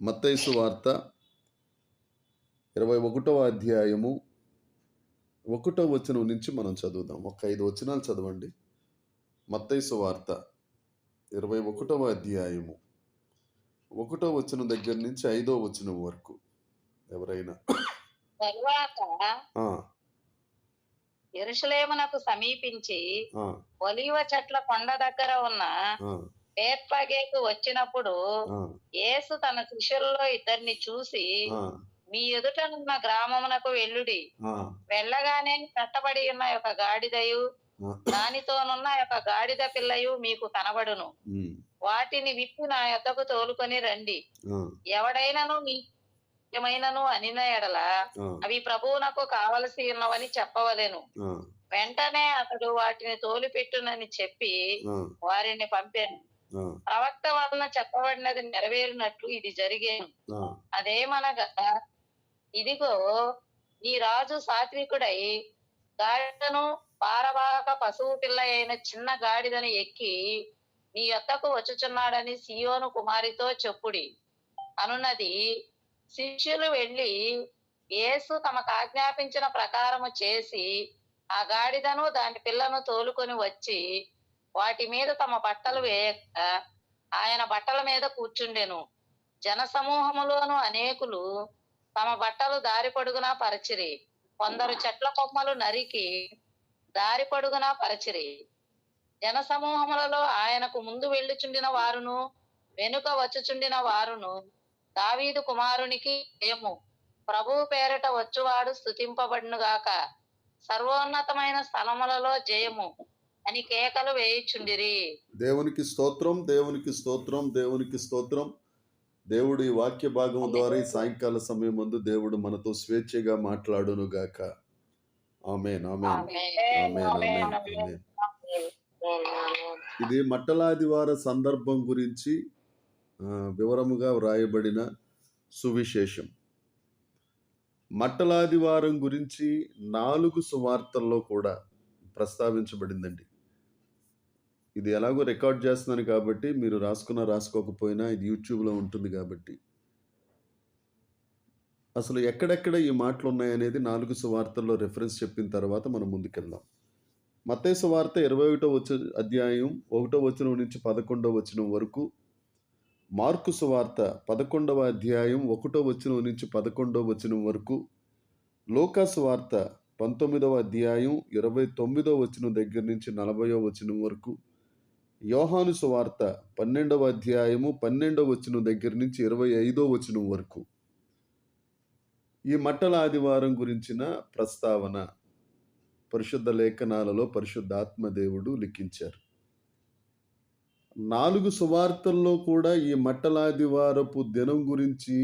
మత్తయి సువార్త 21వ అధ్యాయము 1వ వచనం నుంచి మనం చదువుదాం. ఒక 5 వచనాలు చదవండి. మత్తయి సువార్త 21వ అధ్యాయము 1వ వచనం దగ్గర నుంచి 5వ వచనం వరకు ఎవరైనా. తరువాత ఆ, యెరూషలేమునకు సమీపించి ఆ, ఒలీవ చెట్ల కొండ దగ్గర ఉన్న ఆ, బేత్పగేకు వచ్చినప్పుడు ఆ, యేసు తన శిష్యులలో ఇద్దరిని చూసి, ఆ, మీ ఎదుటనున్న గ్రామమునకు వెళ్ళుడి. ఆ, వెళ్ళగానే కట్టబడి ఉన్న ఒక గాడిదయు ఆ, దానితోనున్న ఒక గాడిద పిల్లయు మీకు కనబడును. ఉమ్, వాటిని విప్పి నా యొద్దకు తోలుకొని రండి. ఆ, ఎవడైనను మీ ఏమైనను అనిన ఎడల ఆ, అవి ప్రభువునకు కావలసి ఉన్నవని చెప్పవలెను. ఆ, వెంటనే అతడు వాటిని తోలిపెట్టునని చెప్పి ఆ, వారిని పంపాను. ఆ, ప్రవక్త వలన చెప్పబడినది నెరవేరినట్లు ఇది జరిగేను. ఆ, అదేమనగా, ఇదిగో నీ రాజు సాత్వికుడై గాడిదను పారవాహక పశువు పిల్ల అయిన చిన్న గాడిదను ఎక్కి నీ యొద్దకు వచ్చుచున్నాడని సీయోను కుమారితో చెప్పుడి అనున్నది. శిష్యులు వెళ్ళి యేసు తమకు ఆజ్ఞాపించిన ప్రకారము చేసి ఆ గాడిదను దాని పిల్లను తోలుకొని వచ్చి వాటి మీద తమ బట్టలు వేయక ఆయన బట్టల మీద కూర్చుండెను. జనసమూహములోను అనేకులు తమ బట్టలు దారి పొడుగునా పరచిరి. కొందరు చెట్ల కొమ్మలు నరికి దారి పొడుగునా పరచిరి. జనసమూహములలో ఆయనకు ముందు వెళ్ళుచుండిన వారును వెనుక వచ్చుచుండిన వారును, దావీదు కుమారునికి జయము, ప్రభువు పేరట వచ్చువాడు స్తుతింపబడునుగాక, సర్వోన్నతమైన స్థలములలో జయము అని కేకలు వేయుచుండిరి. దేవునికి స్తోత్రం, దేవునికి స్తోత్రం, దేవునికి స్తోత్రం. దేవుడు ఈ వాక్య భాగం ద్వారా ఈ సాయంకాల సమయం ముందు దేవుడు మనతో స్వేచ్ఛగా మాట్లాడును గాక. ఆమేన్, ఆమేన్, ఆమేన్, ఆమేన్, ఆమేన్. ఇది మట్టలాదివార సందర్భం గురించి వివరముగా వ్రాయబడిన సువిశేషం. మట్టలాదివారం గురించి 4 సువార్తల్లో కూడా ప్రస్తావించబడిందండి. ఇది ఎలాగో రికార్డ్ చేస్తున్నాను కాబట్టి మీరు రాసుకోకపోయినా ఇది యూట్యూబ్లో ఉంటుంది కాబట్టి అసలు ఎక్కడెక్కడ ఈ మాటలు ఉన్నాయనేది 4 సువార్తల్లో రెఫరెన్స్ చెప్పిన తర్వాత మనం ముందుకెళ్దాం. మత్తయి సువార్త 21వ అధ్యాయం 1వ వచనం నుంచి 11వ వచనం వరకు, మార్కు సువార్త 11వ అధ్యాయం 1వ వచనం నుంచి 11వ వచనం వరకు, లూకా సువార్త 19వ అధ్యాయం 29వ వచనం దగ్గర నుంచి 40వ వచనం వరకు, యోహాను సువార్త 12వ అధ్యాయము 12వ వచనం దగ్గర నుంచి 25వ వచనం వరకు ఈ మట్టల ఆదివారం గురించిన ప్రస్తావన పరిశుద్ధ లేఖనాలలో పరిశుద్ధాత్మ దేవుడు లిఖించారు. 4 సువార్తల్లో కూడా ఈ మట్టలాదివారపు దినం గురించి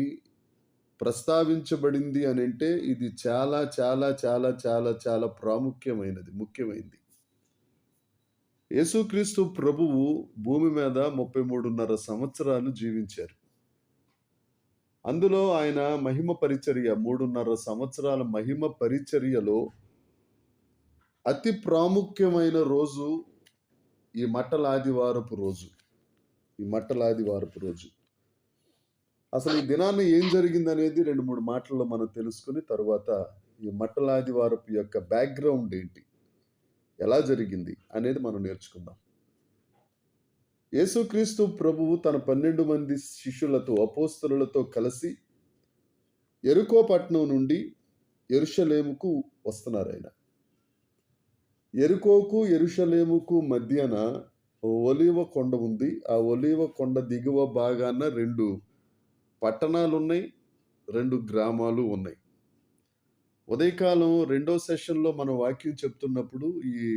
ప్రస్తావించబడింది అని అంటే ఇది చాలా చాలా చాలా చాలా చాలా ప్రాముఖ్యమైనది, ముఖ్యమైనది. యేసుక్రీస్తు ప్రభువు భూమి మీద 33.5 సంవత్సరాలు జీవించారు. అందులో ఆయన మహిమ పరిచర్య 3.5 సంవత్సరాల మహిమ పరిచర్యలో అతి ప్రాముఖ్యమైన రోజు ఈ మట్టలాదివారపు రోజు. ఈ మట్టలాదివారపు రోజు అసలు ఈ దినాన్ని ఏం జరిగింది అనేది 2-3 మాటల్లో మనం తెలుసుకుని తర్వాత ఈ మట్టలాదివారపు యొక్క బ్యాక్గ్రౌండ్ ఏంటి, ఎలా జరిగింది అనేది మనం నేర్చుకుందాం. యేసుక్రీస్తు ప్రభువు తన 12 మంది శిష్యులతో, అపోస్తలులతో కలిసి యెరికో పట్టణం నుండి యెరూషలేముకు వస్తున్నారు. ఆయన యెరికోకు యెరూషలేముకు మధ్యన ఒలీవ కొండ ఉంది. ఆ ఒలీవ కొండ దిగువ భాగాన 2 పట్టణాలు ఉన్నాయి, 2 గ్రామాలు ఉన్నాయి. ఉదయకాలం 2వ సెషన్లో మనం వాక్యం చెప్తున్నప్పుడు ఈ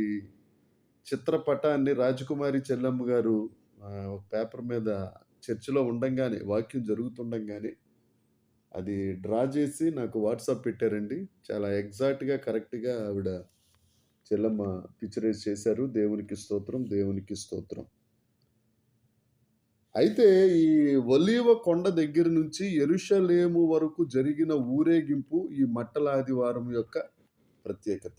చిత్రపటాన్ని రాజకుమారి చెల్లమ్మ గారు ఒక పేపర్ మీద చర్చిలో ఉండంగానే, వాక్యం జరుగుతుండగానే అది డ్రా చేసి నాకు వాట్సాప్ పెట్టారండి. చాలా ఎగ్జాక్ట్గా కరెక్ట్గా ఆవిడ చెల్లమ్మ పిక్చరైజ్ చేశారు. దేవునికి స్తోత్రం, దేవునికి స్తోత్రం. అయితే ఈ ఒలీవ కొండ దగ్గర నుంచి యెరూషలేము వరకు జరిగిన ఊరేగింపు ఈ మట్టల ఆదివారం యొక్క ప్రత్యేకత.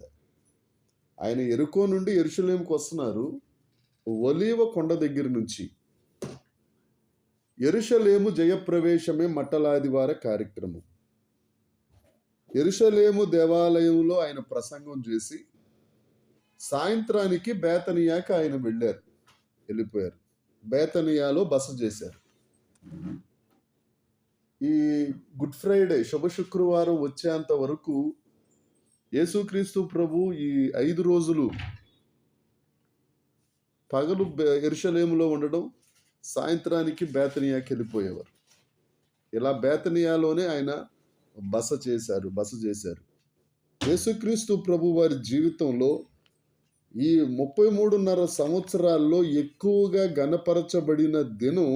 ఆయన యెరికో నుండి యెరూషలేముకు వస్తున్నారు. ఒలీవ కొండ దగ్గర నుంచి యెరూషలేము జయప్రవేశమే మట్టలాదివార కార్యక్రమం. యెరూషలేము దేవాలయంలో ఆయన ప్రసంగం చేసి సాయంత్రానికి బేతనియాకి ఆయన వెళ్ళిపోయారు. బేతనియాలో బస చేశారు. ఈ గుడ్ ఫ్రైడే శుభ శుక్రవారం వచ్చేంత వరకు యేసుక్రీస్తు ప్రభు ఈ 5 రోజులు పగలు యెరూషలేములో ఉండడం, సాయంత్రానికి బేతనియాకి వెళ్ళిపోయేవారు. ఇలా బేతనియాలోనే ఆయన బస చేశారు. యేసుక్రీస్తు ప్రభు వారి జీవితంలో ఈ 33.5 సంవత్సరాల్లో ఎక్కువగా ఘనపరచబడిన దినం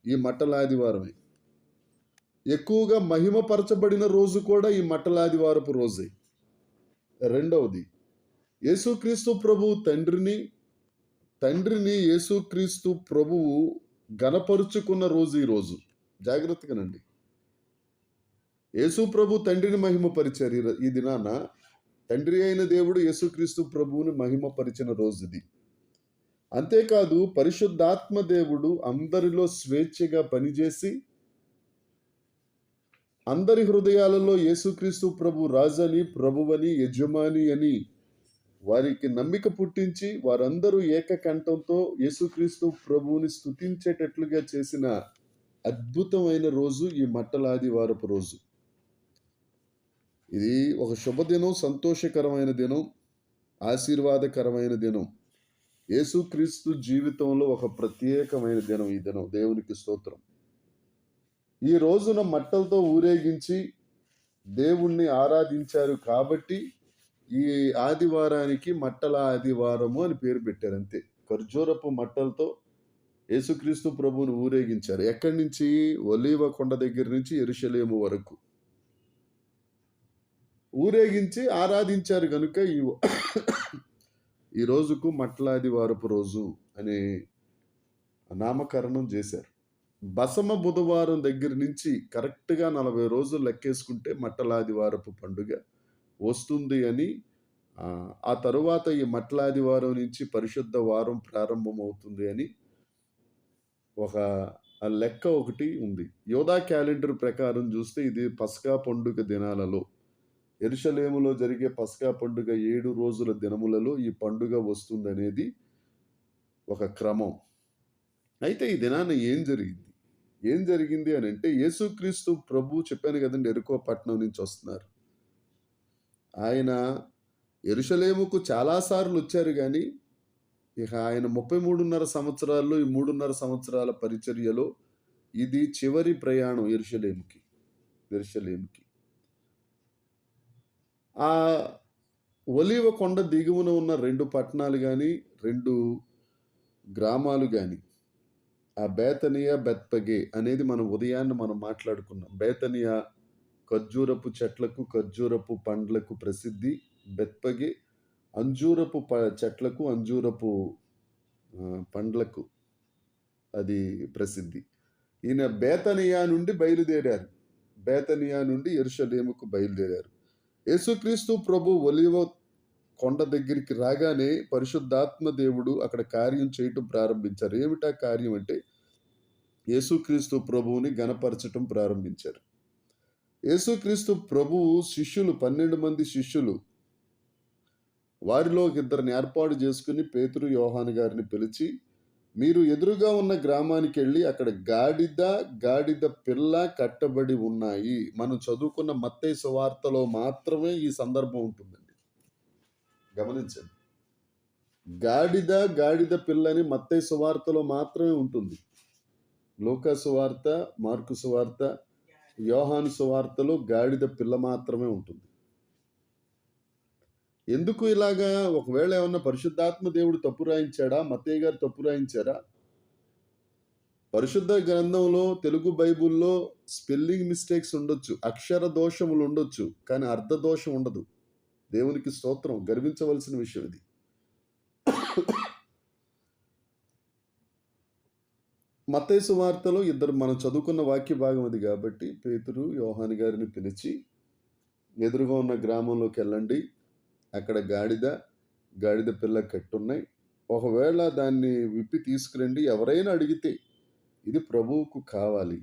ఈ మట్టలాదివారమే. ఎక్కువగా మహిమపరచబడిన రోజు కూడా ఈ మట్టలాదివారపు రోజే. రెండవది, యేసుక్రీస్తు ప్రభు తండ్రిని యేసుక్రీస్తు ప్రభువు ఘనపరుచుకున్న రోజు ఈ రోజు. జాగ్రత్తగానండి. యేసు ప్రభు తండ్రిని మహిమపరిచారు. ఈ దినాన తండ్రి అయిన దేవుడు యేసుక్రీస్తు ప్రభువుని మహిమపరిచిన రోజు ఇది. అంతేకాదు పరిశుద్ధాత్మ దేవుడు అందరిలో స్వేచ్ఛగా పనిచేసి అందరి హృదయాలలో యేసుక్రీస్తు ప్రభు రాజని, ప్రభువని, యజమాని అని వారికి నమ్మిక పుట్టించి వారందరూ ఏకకంఠంతో యేసుక్రీస్తు ప్రభువుని స్తుతించేటట్లుగా చేసిన అద్భుతమైన రోజు ఈ మట్టలాదివారపు రోజు. ఇది ఒక శుభదినం, సంతోషకరమైన దినం, ఆశీర్వాదకరమైన దినం. యేసుక్రీస్తు జీవితంలో ఒక ప్రత్యేకమైన దినం ఈ దినం. దేవునికి స్తోత్రం. ఈ రోజున మట్టలతో ఊరేగించి దేవుణ్ణి ఆరాధించారు కాబట్టి ఈ ఆదివారానికి మట్టల ఆదివారము అని పేరు పెట్టారు. అంతే. ఖర్జూరపు మట్టలతో యేసుక్రీస్తు ప్రభువుని ఊరేగించారు. ఎక్కడి నుంచి? ఒలీవ కొండ దగ్గర నుంచి యెరూషలేము వరకు ఊరేగించి ఆరాధించారు కనుక ఈ రోజుకు మట్టలాదివారపు రోజు అనే నామకరణం చేశారు. బసమ బుధవారం దగ్గర నుంచి కరెక్ట్గా 40 రోజులు లెక్కేసుకుంటే మట్టలాదివారపు పండుగ వస్తుంది అని, ఆ తరువాత ఈ మట్టలాదివారం నుంచి పరిశుద్ధ వారం ప్రారంభమవుతుంది అని ఒక లెక్క ఒకటి ఉంది. యోధా క్యాలెండర్ ప్రకారం చూస్తే ఇది పస్కా పండుగ దినాలలో, యెరూషలేములో జరిగే పస్కా పండుగ 7 రోజుల దినములలో ఈ పండుగ వస్తుందనేది ఒక క్రమం. అయితే ఈ దినాన ఏం జరిగింది అని అంటే, యేసుక్రీస్తు ప్రభు చెప్పాను కదండి, యెరికో పట్టణం నుంచి వస్తున్నారు. ఆయన యెరూషలేముకు చాలాసార్లు వచ్చారు కానీ ఇక ఆయన 33.5 సంవత్సరాల్లో ఈ 3.5 సంవత్సరాల పరిచర్యలో ఇది చివరి ప్రయాణం యెరూషలేముకి. ఆ ఒలీవ కొండ దిగువన ఉన్న 2 పట్టణాలు కానీ 2 గ్రామాలు కానీ, ఆ బేతనియా, బెత్పగే అనేది మనం ఉదయాన్నే మాట్లాడుకున్నాం. బేతనియా ఖర్జూరపు చెట్లకు, ఖర్జూరపు పండ్లకు ప్రసిద్ధి. బెత్పగే అంజూరపు చెట్లకు, అంజూరపు పండ్లకు అది ప్రసిద్ధి. ఈయన బేతనియా నుండి యెరూషలేముకు బయలుదేరారు. యేసుక్రీస్తు ప్రభు ఒలీవ కొండ దగ్గరికి రాగానే పరిశుద్ధాత్మ దేవుడు అక్కడ కార్యం చేయటం ప్రారంభించారు. ఏమిటా కార్యం అంటే, యేసుక్రీస్తు ప్రభువుని ఘనపరచటం ప్రారంభించారు. యేసుక్రీస్తు ప్రభువు 12 మంది శిష్యులు, వారిలో 2 ఏర్పాటు చేసుకుని పేతురు, యోహాను గారిని పిలిచి, మీరు ఎదురుగా ఉన్న గ్రామానికి వెళ్ళి అక్కడ గాడిద పిల్ల కట్టబడి ఉన్నాయి. మనం చదువుకున్న మత్తయి సువార్తలో మాత్రమే ఈ సందర్భం ఉంటుందండి. గమనించండి. గాడిద పిల్లని మత్తయి సువార్తలో మాత్రమే ఉంటుంది. లూకా సువార్త, మార్కు సువార్త, యోహాను సువార్తలో గాడిద పిల్ల మాత్రమే ఉంటుంది. ఎందుకు ఇలాగా? ఒకవేళ ఏమన్నా పరిశుద్ధాత్మ దేవుడు తప్పు రాయించాడా? మత్తయి గారు తప్పు రాయించారా? పరిశుద్ధ గ్రంథంలో, తెలుగు బైబుల్లో స్పెల్లింగ్ మిస్టేక్స్ ఉండొచ్చు, అక్షర దోషములు ఉండొచ్చు, కానీ అర్థ దోషం ఉండదు. దేవునికి స్తోత్రం. గర్వించవలసిన విషయం ఇది. మత్తయి సువార్తలో 2 మనం చదువుకున్న వాక్య భాగం అది కాబట్టి పేతురు, యోహాను గారిని పిలిచి, ఎదురుగా ఉన్న గ్రామంలోకి వెళ్ళండి, అక్కడ గాడిద పిల్ల కట్టున్నాయి, ఒకవేళ దాన్ని విప్పి తీసుకురండి, ఎవరైనా అడిగితే ఇది ప్రభువుకు కావాలి.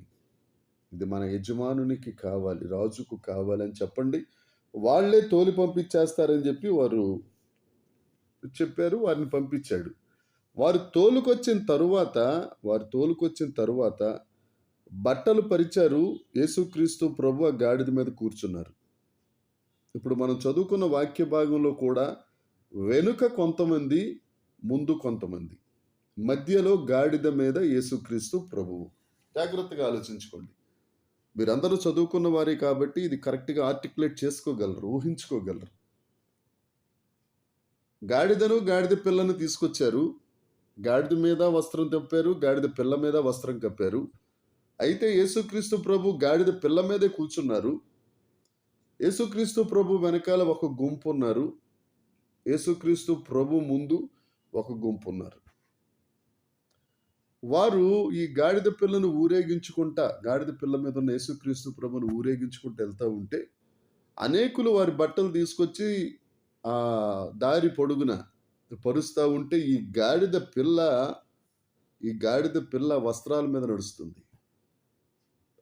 ఇది మన యజమానునికి కావాలి, రాజుకు కావాలని చెప్పండి. వాళ్ళే తోలి పంపించేస్తారని చెప్పి వారు చెప్పారు. వారిని పంపించాడు. వారు తోలుకొచ్చిన తరువాత బట్టలు పరిచారు. యేసుక్రీస్తు ప్రభు ఆ గాడిద మీద కూర్చున్నారు. ఇప్పుడు మనం చదువుకున్న వాక్య భాగంలో కూడా వెనుక కొంతమంది, ముందు కొంతమంది, మధ్యలో గాడిద మీద యేసుక్రీస్తు ప్రభువు. జాగ్రత్తగా ఆలోచించుకోండి. మీరందరూ చదువుకున్న వారే కాబట్టి ఇది కరెక్ట్‌గా ఆర్టిక్యులేట్ చేసుకోగలరు, ఊహించుకోగలరు. గాడిద పిల్లను తీసుకొచ్చారు. గాడిద మీద వస్త్రం కప్పారు, గాడిద పిల్ల మీద వస్త్రం కప్పారు. అయితే యేసుక్రీస్తు ప్రభు గాడిద పిల్ల మీదే కూర్చున్నారు. యేసుక్రీస్తు ప్రభు వెనకాల ఒక గుంపున్నారు. యేసుక్రీస్తు ప్రభు ముందు ఒక గుంపున్నారు. వారు ఈ గాడిద పిల్లను ఊరేగించుకుంటా, గాడిద పిల్ల మీద ఉన్న యేసుక్రీస్తు ప్రభువును ఊరేగించుకుంటూ వెళ్తా ఉంటే, అనేకులు వారి బట్టలు తీసుకొచ్చి దారి పొడుగున పరుస్తా ఉంటే ఈ గాడిద పిల్ల వస్త్రాల మీద నడుస్తుంది.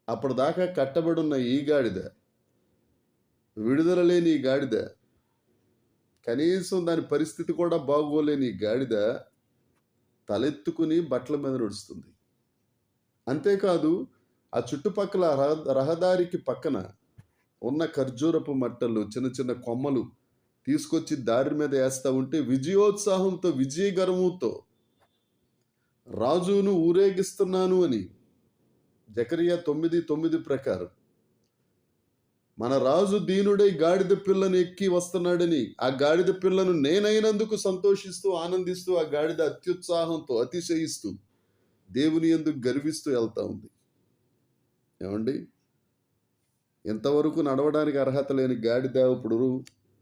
అప్పటిదాకా కట్టబడున్న ఈ గాడిద, విడుదల లేని ఈ గాడిద, కనీసం దాని పరిస్థితి కూడా బాగోలేని ఈ గాడిద తలెత్తుకుని బట్టల మీద నడుస్తుంది. అంతేకాదు, ఆ చుట్టుపక్కల రహదారికి పక్కన ఉన్న ఖర్జూరపు మట్టలు, చిన్న చిన్న కొమ్మలు తీసుకొచ్చి దారి మీద వేస్తా ఉంటే విజయోత్సాహంతో, విజయగర్వంతో రాజును ఊరేగిస్తున్నాను అని జకరియా 9:9 ప్రకారం మన రాజు దీనుడై గాడిద పిల్లను ఎక్కి వస్తున్నాడని, ఆ గాడిద పిల్లను నేనైనందుకు సంతోషిస్తూ, ఆనందిస్తూ, ఆ గాడిద అత్యుత్సాహంతో అతిశయిస్తూ దేవుని యందు గర్విస్తూ వెళ్తా ఉంది. ఏమండి, ఇంతవరకు నడవడానికి అర్హత లేని గాడిద ఇప్పుడు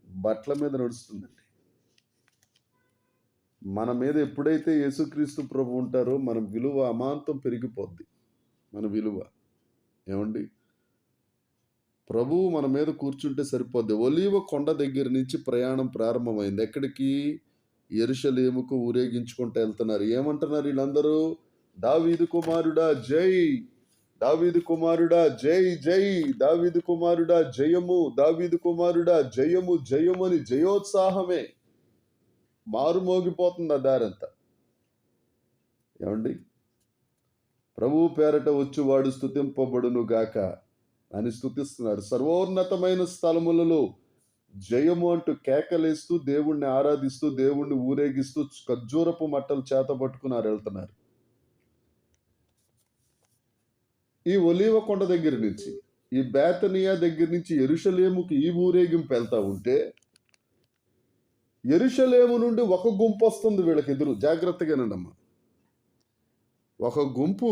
బట్టల మీద నడుస్తుందండి. మన మీద ఎప్పుడైతే యేసుక్రీస్తు ప్రభు ఉంటారో మన విలువ అమాంతం పెరిగిపోద్ది. మన విలువ. ఏమండి, ప్రభువు మన మీద కూర్చుంటే సరిపోద్ది. ఒలీవ కొండ దగ్గర నుంచి ప్రయాణం ప్రారంభమైంది. ఎక్కడికి? యెరూషలేముకు ఊరేగించుకుంటూ వెళ్తున్నారు. ఏమంటున్నారు వీళ్ళందరూ? దావీదు కుమారుడా జై, దావీదు కుమారుడా జై జై, దావీదు కుమారుడా జయము, దావీదు కుమారుడా జయము జయము అని జయోత్సాహమే మారుమోగిపోతుంది ఆ దారంతా. ఏమండి, ప్రభువు పేరట వచ్చువాడు స్తుతింపబడును గాక అని స్తుతిస్తున్నారు. సర్వోన్నతమైన స్థలములలో జయము అంటూ కేకలేస్తూ, దేవుణ్ణి ఆరాధిస్తూ, దేవుణ్ణి ఊరేగిస్తూ ఖర్జూరపు మట్టలు చేత పట్టుకున్నారు వెళ్తున్నారు. ఈ ఒలీవ కొండ దగ్గర నుంచి, ఈ బేతనియా దగ్గర నుంచి యెరూషలేముకి ఈ ఊరేగింపు వెళ్తా ఉంటే, యెరూషలేము నుండి ఒక గుంపు వస్తుంది వీళ్ళకి ఎదురు. జాగ్రత్తగానండమ్మా. ఒక గుంపు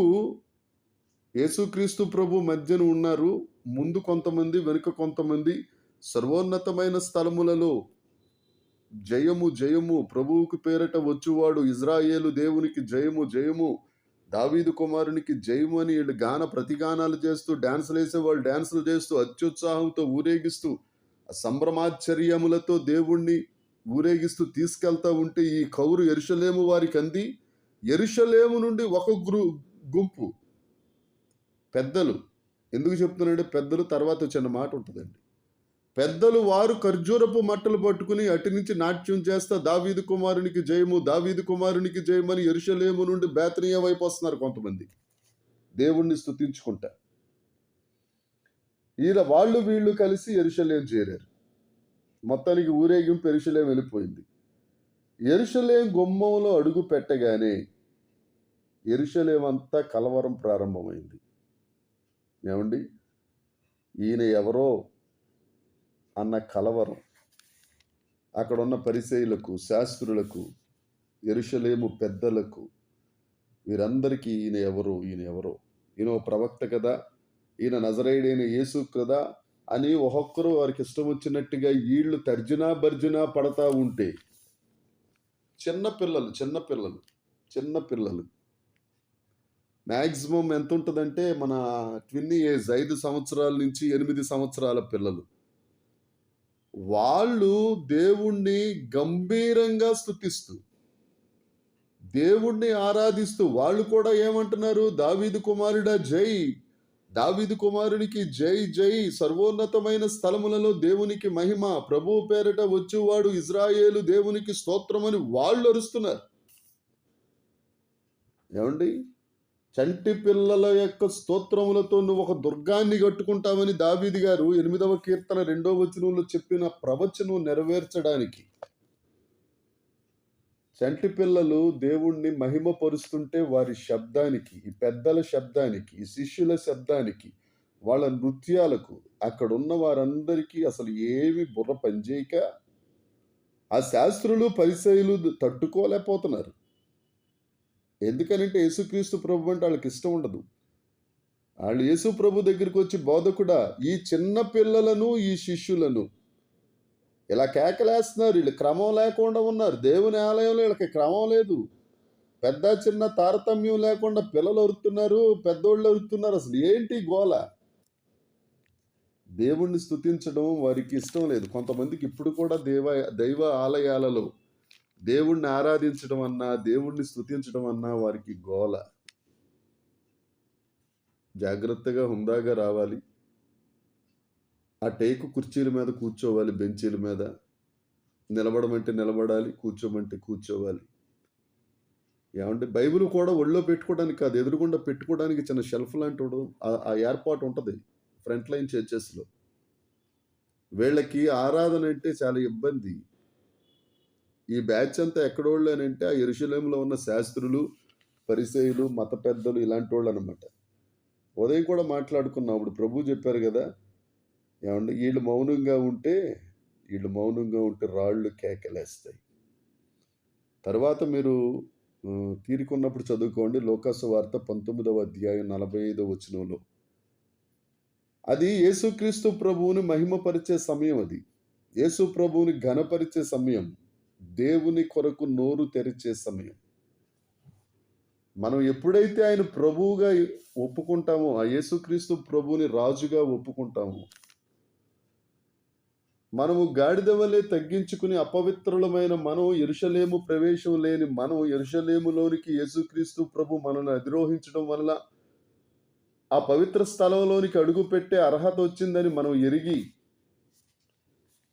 యేసుక్రీస్తు ప్రభు మధ్యన ఉన్నారు. ముందు కొంతమంది, వెనుక కొంతమంది. సర్వోన్నతమైన స్థలములలో జయము జయము, ప్రభువుకు పేరట వచ్చువాడు ఇజ్రాయేలు దేవునికి జయము జయము, దావీదు కుమారునికి జయము అని వీళ్ళు ప్రతిగానాలు చేస్తూ, డాన్సులు వేసేవాళ్ళు డాన్సులు చేస్తూ, అత్యుత్సాహంతో ఊరేగిస్తూ, సంభ్రమాశ్చర్యములతో దేవుణ్ణి ఊరేగిస్తూ తీసుకెళ్తా ఉంటే ఈ కౌరు యెరూషలేము వారికి అంది. యెరూషలేము నుండి ఒక గుంపు పెద్దలు, ఎందుకు చెప్తున్నానంటే పెద్దలు తర్వాత చిన్న మాట ఉంటుందండి. పెద్దలు వారు ఖర్జూరపు మట్టలు పట్టుకుని అటు నుంచి నాట్యం చేస్తా దావీదు కుమారునికి జయము, దావీదు కుమారునికి జయమని యెరూషలేము నుండి బేతనియా వైపు వస్తున్నారు కొంతమంది దేవుణ్ణి స్తుతించుకుంటా. వాళ్ళు వీళ్ళు కలిసి యెరూషలేము చేరారు. మొత్తానికి ఊరేగింపు యెరూషలేము వెళ్ళిపోయింది. యెరూషలేము గుమ్మంలో అడుగు పెట్టగానే యెరూషలేము అంతా కలవరం ప్రారంభమైంది. ఏమండి, ఈయన ఎవరో అన్న కలవరం అక్కడ ఉన్న పరిసయ్యులకు, శాస్త్రులకు, యెరూషలేము పెద్దలకు, వీరందరికీ ఈయన ఎవరో, ఈయన ప్రవక్త కదా, ఈయన నజరేయుడైన యేసు కదా అని ఒక్కొక్కరు వారికి ఇష్టం వచ్చినట్టుగా వీళ్ళు తర్జనా భర్జనా పడతా ఉంటే చిన్నపిల్లలు మ్యాక్సిమం ఎంత ఉంటుందంటే మన ట్విన్నీ ఏజ్ 5 సంవత్సరాల నుంచి 8 సంవత్సరాల పిల్లలు, వాళ్ళు దేవుణ్ణి గంభీరంగా స్తుతిస్తూ, దేవుణ్ణి ఆరాధిస్తూ వాళ్ళు కూడా ఏమంటున్నారు? దావీదు కుమారుడా జై, దావీదు కుమారునికి జై జై, సర్వోన్నతమైన స్థలములలో దేవునికి మహిమ, ప్రభువు పేరిట వచ్చువాడు ఇజ్రాయేలు దేవునికి స్తోత్రమని వాళ్ళు అరుస్తున్నారు. ఏమండి? చంటి పిల్లల యొక్క స్తోత్రములతో నువ్వు ఒక దుర్గాన్ని కట్టుకుంటావని దావీదు గారు 8వ కీర్తన 2వ వచనంలో చెప్పిన ప్రవచనం నెరవేర్చడానికి చంటి పిల్లలు దేవుణ్ణి మహిమపరుస్తుంటే వారి శబ్దానికి, ఈ పెద్దల శబ్దానికి, ఈ శిష్యుల శబ్దానికి, వాళ్ళ నృత్యాలకు అక్కడున్న వారందరికీ అసలు ఏమి బుర్ర పనిచేయక ఆ శాస్త్రులు పరిసయ్యులు తట్టుకోలేకపోతున్నారు. ఎందుకనంటే యేసుక్రీస్తు ప్రభు అంటే వాళ్ళకి ఇష్టం ఉండదు. వాళ్ళు యేసు ప్రభు దగ్గరికి వచ్చి, బోధకుడా ఈ చిన్న పిల్లలను ఈ శిష్యులను ఇలా కేకలేస్తున్నారు, వీళ్ళు క్రమం లేకుండా ఉన్నారు, దేవుని ఆలయంలో వీళ్ళకి క్రమం లేదు, పెద్ద చిన్న తారతమ్యం లేకుండా పిల్లలు అరుతున్నారు, పెద్దోళ్ళు అరుతున్నారు, అసలు ఏంటి గోల? దేవుణ్ణి స్తుతించడం వారికి ఇష్టం లేదు. కొంతమందికి ఇప్పుడు కూడా దైవ ఆలయాలలో దేవుణ్ణి ఆరాధించడం అన్నా, దేవుణ్ణి స్తుతించడం అన్నా వారికి గోల. జాగ్రత్తగా హుందాగా రావాలి. ఆ టేకు కుర్చీల మీద కూర్చోవాలి, బెంచీల మీద నిలబడమంటే నిలబడాలి, కూర్చోమంటే కూర్చోవాలి. ఏమంటే బైబిల్ కూడా ఒళ్ళో పెట్టుకోవడానికి కాదు, ఎదురుగుండా పెట్టుకోవడానికి చిన్న షెల్ఫ్ లాంటి ఆ ఏర్పాటు ఉంటుంది ఫ్రంట్ లైన్ చర్చెస్లో. వీళ్ళకి ఆరాధన అంటే చాలా ఇబ్బంది. ఈ బ్యాచ్ అంతా ఎక్కడోళ్ళు అని అంటే ఆ యెరూషలేములో ఉన్న శాస్త్రులు, పరిసయ్యులు, మత పెద్దలు, ఇలాంటి వాళ్ళు అనమాట. ఉదయం కూడా మాట్లాడుకున్నప్పుడు ప్రభు చెప్పారు కదా, ఏమంటే వీళ్ళు మౌనంగా ఉంటే రాళ్ళు కేకలేస్తాయి. తర్వాత మీరు తీరికున్నప్పుడు చదువుకోండి, లోకాసు వార్త 19వ అధ్యాయం 45వ వచనంలో. అది యేసుక్రీస్తు ప్రభువుని మహిమపరిచే సమయం. అది యేసు ప్రభువుని ఘనపరిచే సమయం, దేవుని కొరకు నోరు తెరిచే సమయం. మనం ఎప్పుడైతే ఆయన ప్రభువుగా ఒప్పుకుంటామో, ఆ యేసుక్రీస్తు ప్రభువుని రాజుగా ఒప్పుకుంటామో, మనము గాడిద వలె తగ్గించుకుని అపవిత్రులమైన మనం, యెరూషలేము ప్రవేశం లేని మనం, యెరూషలేములోనికి యేసుక్రీస్తు ప్రభు మనల్ని అధిరోహించడం వల్ల ఆ పవిత్ర స్థలంలోనికి అడుగు పెట్టే అర్హత వచ్చిందని మనం ఎరిగి,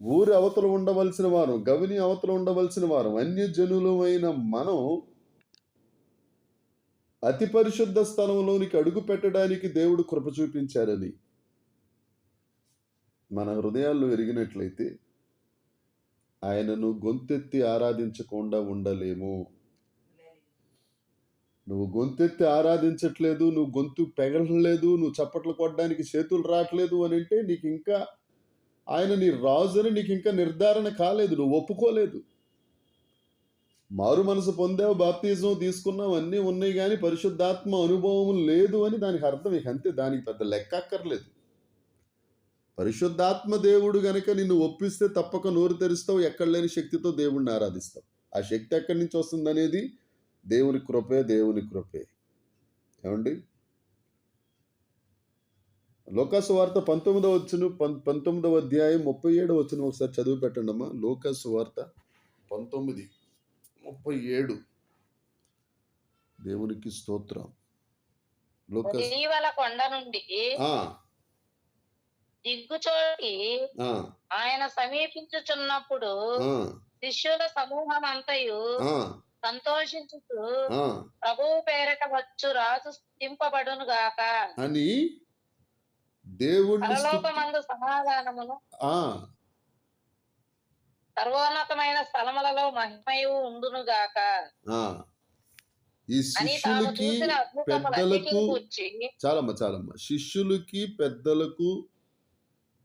ఊరి అవతల ఉండవలసిన వారం, గవిని అవతల ఉండవలసిన వారం, అన్యజనులమైన మనం అతి పరిశుద్ధ స్థలంలోనికి అడుగు పెట్టడానికి దేవుడు కృప చూపించారని మన హృదయాల్లో ఎరిగినట్లయితే ఆయనను గొంతెత్తి ఆరాధించకుండా ఉండలేము. నువ్వు గొంతెత్తి ఆరాధించట్లేదు, నువ్వు గొంతు పెగలలేదు, నువ్వు చప్పట్లు కొట్టడానికి చేతులు రావట్లేదు అని అంటే నీకు ఇంకా ఆయన నీ రాజుని నీకు ఇంకా నిర్ధారణ కాలేదు, నువ్వు ఒప్పుకోలేదు. మారు మనసు పొందావు, బాప్తిజం తీసుకున్నావు, అన్నీ ఉన్నాయి, కానీ పరిశుద్ధాత్మ అనుభవం లేదు అని దానికి అర్థం. ఇక అంతే, దానికి పెద్ద లెక్క అక్కర్లేదు. పరిశుద్ధాత్మ దేవుడు గనక నిన్ను ఒప్పిస్తే తప్పక నోరు తెరుస్తావు, ఎక్కడ లేని శక్తితో దేవుణ్ణి ఆరాధిస్తావు. ఆ శక్తి ఎక్కడి నుంచి వస్తుంది అనేది దేవుని కృపే, దేవుని కృపే. ఏమండి? లోకాసు వార్త 19వ అధ్యాయం 37వ వచనం ఒకసారి చదివి పెట్టండి అమ్మా. లోకాసు వార్త 19:37. దేవునికి స్తోత్రం. ఒలీవల కొండ నుండి దిగ్గుచోటికి ఆయన సమీపించుచున్నప్పుడు శిష్యుల సమూహం అంతయు సంతోషించుతూ ప్రభువు పేరట వచ్చు రాజు స్తుతింపబడును గాక అని దేవుని పరలోకమందు సమాధానమును, సర్వోన్నతమైన స్థలములలో మహిమయు ఉండును గాక ఈ శిష్యులకి పెద్దలకు, చాలమ్మ, శిష్యులకి, పెద్దలకు,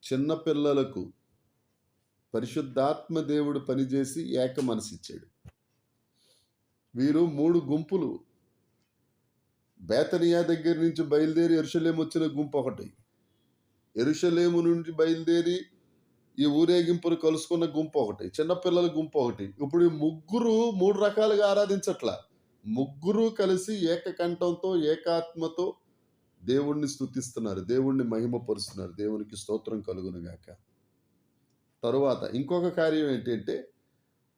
చిన్న పిల్లలకు పరిశుద్ధాత్మ దేవుడు పనిచేసి ఏక మనసిచ్చాడు. వీరు 3 గుంపులు. బేతనియా దగ్గర నుంచి బయలుదేరి యెరూషలేము వచ్చిన గుంపు ఒకటి, యెరూషలేము నుండి బయలుదేరి ఈ ఊరేగింపును కలుసుకున్న గుంపు ఒకటి, చిన్నపిల్లల గుంపు ఒకటి. ఇప్పుడు ఈ ముగ్గురు 3 రకాలుగా ఆరాధించట్లా. ముగ్గురు కలిసి ఏకకంఠంతో, ఏకాత్మతో దేవుణ్ణి స్తుతిస్తున్నారు, దేవుణ్ణి మహిమపరుస్తున్నారు. దేవునికి స్తోత్రం కలుగునుగాక. తరువాత ఇంకొక కార్యం ఏంటంటే,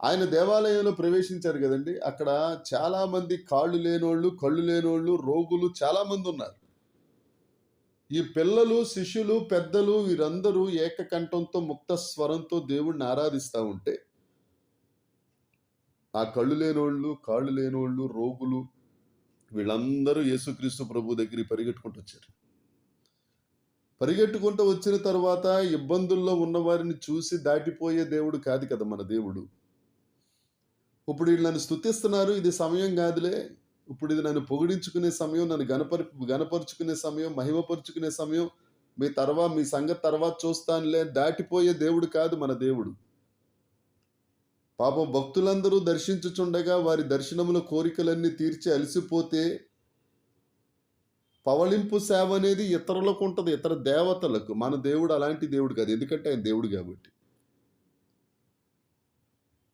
ఆయన దేవాలయంలో ప్రవేశించారు కదండి. అక్కడ చాలా మంది కాళ్ళు లేనోళ్ళు, కళ్ళు లేనోళ్ళు, రోగులు చాలా మంది ఉన్నారు. ఈ పిల్లలు, శిష్యులు, పెద్దలు వీరందరూ ఏకకంఠంతో, ముక్త స్వరంతో దేవుణ్ణి ఆరాధిస్తా ఉంటే, ఆ కళ్ళు లేనోళ్ళు, కాళ్ళు లేనోళ్ళు, రోగులు వీళ్ళందరూ యేసుక్రీస్తు ప్రభు దగ్గరికి పరిగెట్టుకుంటూ వచ్చారు. పరిగెట్టుకుంటూ వచ్చిన తర్వాత ఇబ్బందుల్లో ఉన్నవారిని చూసి దాటిపోయే దేవుడు కాదు కదా మన దేవుడు. ఇప్పుడు వీళ్ళు నన్ను స్తుతిస్తున్నారు. ఇది సమయం కాదులే. ఇప్పుడు ఇది నన్ను పొగిడించుకునే సమయం, నన్ను గనపరుచుకునే సమయం, మహిమపరుచుకునే సమయం. మీ సంగతి తర్వాత చూస్తానులే దాటిపోయే దేవుడు కాదు మన దేవుడు. పాపం భక్తులందరూ దర్శించుచుండగా వారి దర్శనముల కోరికలన్నీ తీర్చి అలసిపోతే పవళింపు సేవ అనేది ఇతరులకు ఉంటది. ఇతర దేవతలకు. మన దేవుడు అలాంటి దేవుడు కాదు. ఎందుకంటే ఆయన దేవుడు కాబట్టి.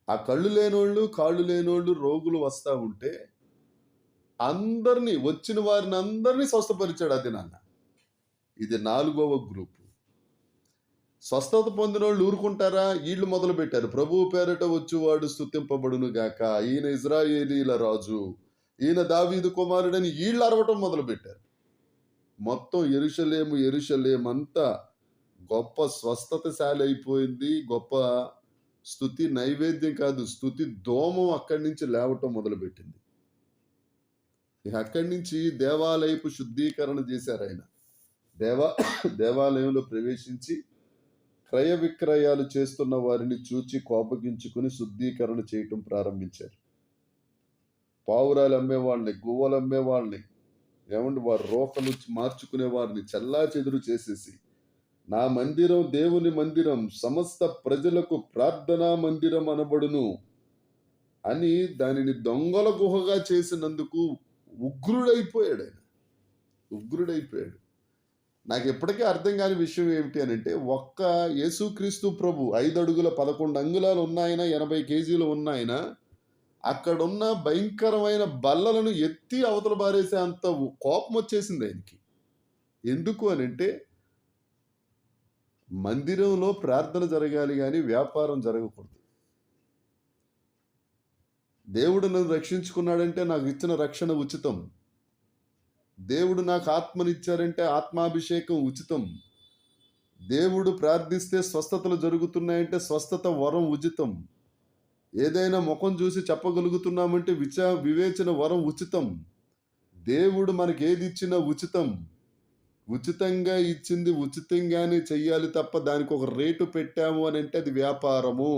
ఆ కళ్ళు లేనోళ్ళు, కాళ్ళు లేనోళ్ళు, రోగులు వస్తా ఉంటే వచ్చిన వారిని అందరినీ స్వస్థపరిచాడు అది నాన్న. ఇది 4వ గ్రూపు. స్వస్థత పొందినోళ్ళు ఊరుకుంటారా? ఈళ్ళు మొదలు పెట్టారు. ప్రభువు పేరట వచ్చువాడు స్తుతింపబడును గాక. ఈయన ఇజ్రాయేలీల రాజు. ఈయన దావీదు కుమారుడని ఈళ్ళు అరవటం మొదలు పెట్టారు. మొత్తం యెరూషలేము అంతా గొప్ప స్వస్థతశాలి అయిపోయింది. గొప్ప స్తుతి నైవేద్యం కాదు, స్తుతి దోమం అక్కడి నుంచి లేవటం మొదలుపెట్టింది. ఇక అక్కడి నుంచి దేవాలయపు శుద్ధీకరణ చేశారు ఆయన. దేవాలయంలో ప్రవేశించి క్రయ విక్రయాలు చేస్తున్న వారిని చూచి కోపగించుకుని శుద్ధీకరణ చేయటం ప్రారంభించారు. పావురాలు అమ్మేవాళ్ళని, గువ్వలు అమ్మేవాళ్ళని, వారి రోకలు మార్చుకునే వారిని చెల్లా చెదురు చేసేసి, నా మందిరం దేవుని మందిరం, సమస్త ప్రజలకు ప్రార్థనా మందిరం అనబడును అని దానిని దొంగల గుహగా చేసినందుకు ఉగ్రుడైపోయాడు ఆయన. ఉగ్రుడైపోయాడు. నాకు ఎప్పటికీ అర్థం కాని విషయం ఏమిటి అని అంటే, ఒక్క యేసుక్రీస్తు ప్రభు 5 అడుగుల 11 అంగుళాలు ఉన్నాయన, 80 కేజీలు ఉన్నాయన, అక్కడున్న భయంకరమైన బల్లలను ఎత్తి అవతల బారేసే అంత కోపం వచ్చేసింది ఆయనకి. ఎందుకు అని అంటే, మందిరంలో ప్రార్థన జరగాలి కానీ వ్యాపారం జరగకూడదు. దేవుడు నన్ను రక్షించుకున్నాడంటే నాకు ఇచ్చిన రక్షణ ఉచితం. దేవుడు నాకు ఆత్మనిచ్చారంటే ఆత్మాభిషేకం ఉచితం. దేవుడు ప్రార్థిస్తే స్వస్థతలు జరుగుతున్నాయంటే స్వస్థత వరం ఉచితం. ఏదైనా ముఖం చూసి చెప్పగలుగుతున్నామంటే వివేచన వరం ఉచితం. దేవుడు మనకి ఏది ఇచ్చినా ఉచితం. ఉచితంగా ఇచ్చింది ఉచితంగానే చెయ్యాలి తప్ప దానికి ఒక రేటు పెట్టాము అని అంటే అది వ్యాపారము.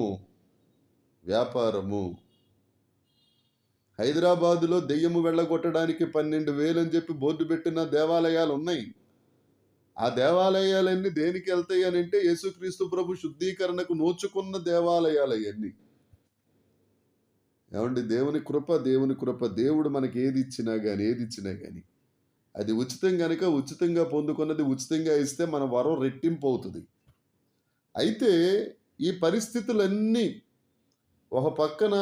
హైదరాబాదులో దెయ్యము వెళ్ళగొట్టడానికి 12,000 అని చెప్పి బోర్డు పెట్టిన దేవాలయాలు ఉన్నాయి. ఆ దేవాలయాలన్నీ దేనికి వెళ్తాయి అని అంటే యేసుక్రీస్తు ప్రభు శుద్ధీకరణకు నోచుకున్న దేవాలయాలు అవన్నీ. దేవుని కృప. దేవుడు మనకి ఏది ఇచ్చినా గాని అది ఉచితం గనుక ఉచితంగా పొందుకున్నది ఉచితంగా ఇస్తే మన వరం రెట్టింపు అవుతుంది. అయితే ఈ పరిస్థితులన్నీ ఒక పక్కన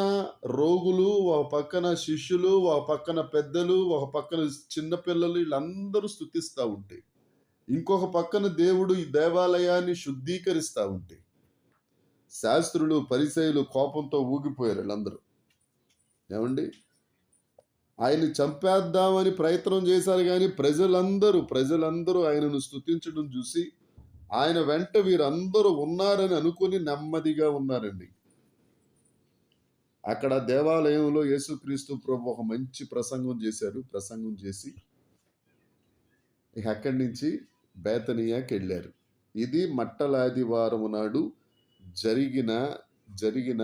రోగులు, ఒక పక్కన శిష్యులు, ఒక పక్కన పెద్దలు, ఒక పక్కన చిన్నపిల్లలు వీళ్ళందరూ స్తుతిస్తూ ఉంటే, ఇంకొక పక్కన దేవుడు ఈ దేవాలయాన్ని శుద్ధీకరిస్తూ ఉంటే, శాస్త్రులు, పరిసయ్యులు కోపంతో ఊగిపోయారు వీళ్ళందరూ. ఆయన్ని చంపేద్దామని ప్రయత్నం చేశారు కానీ ప్రజలందరూ ఆయనను స్తుతించడం చూసి ఆయన వెంట వీరందరూ ఉన్నారని అనుకుని నెమ్మదిగా ఉన్నారండి. అక్కడ దేవాలయంలో యేసుక్రీస్తు ప్రభు ఒక మంచి ప్రసంగం చేశారు. ప్రసంగం చేసి అక్కడి నుంచి బేతనియాకి వెళ్ళారు. ఇది మట్టలాదివారము నాడు జరిగిన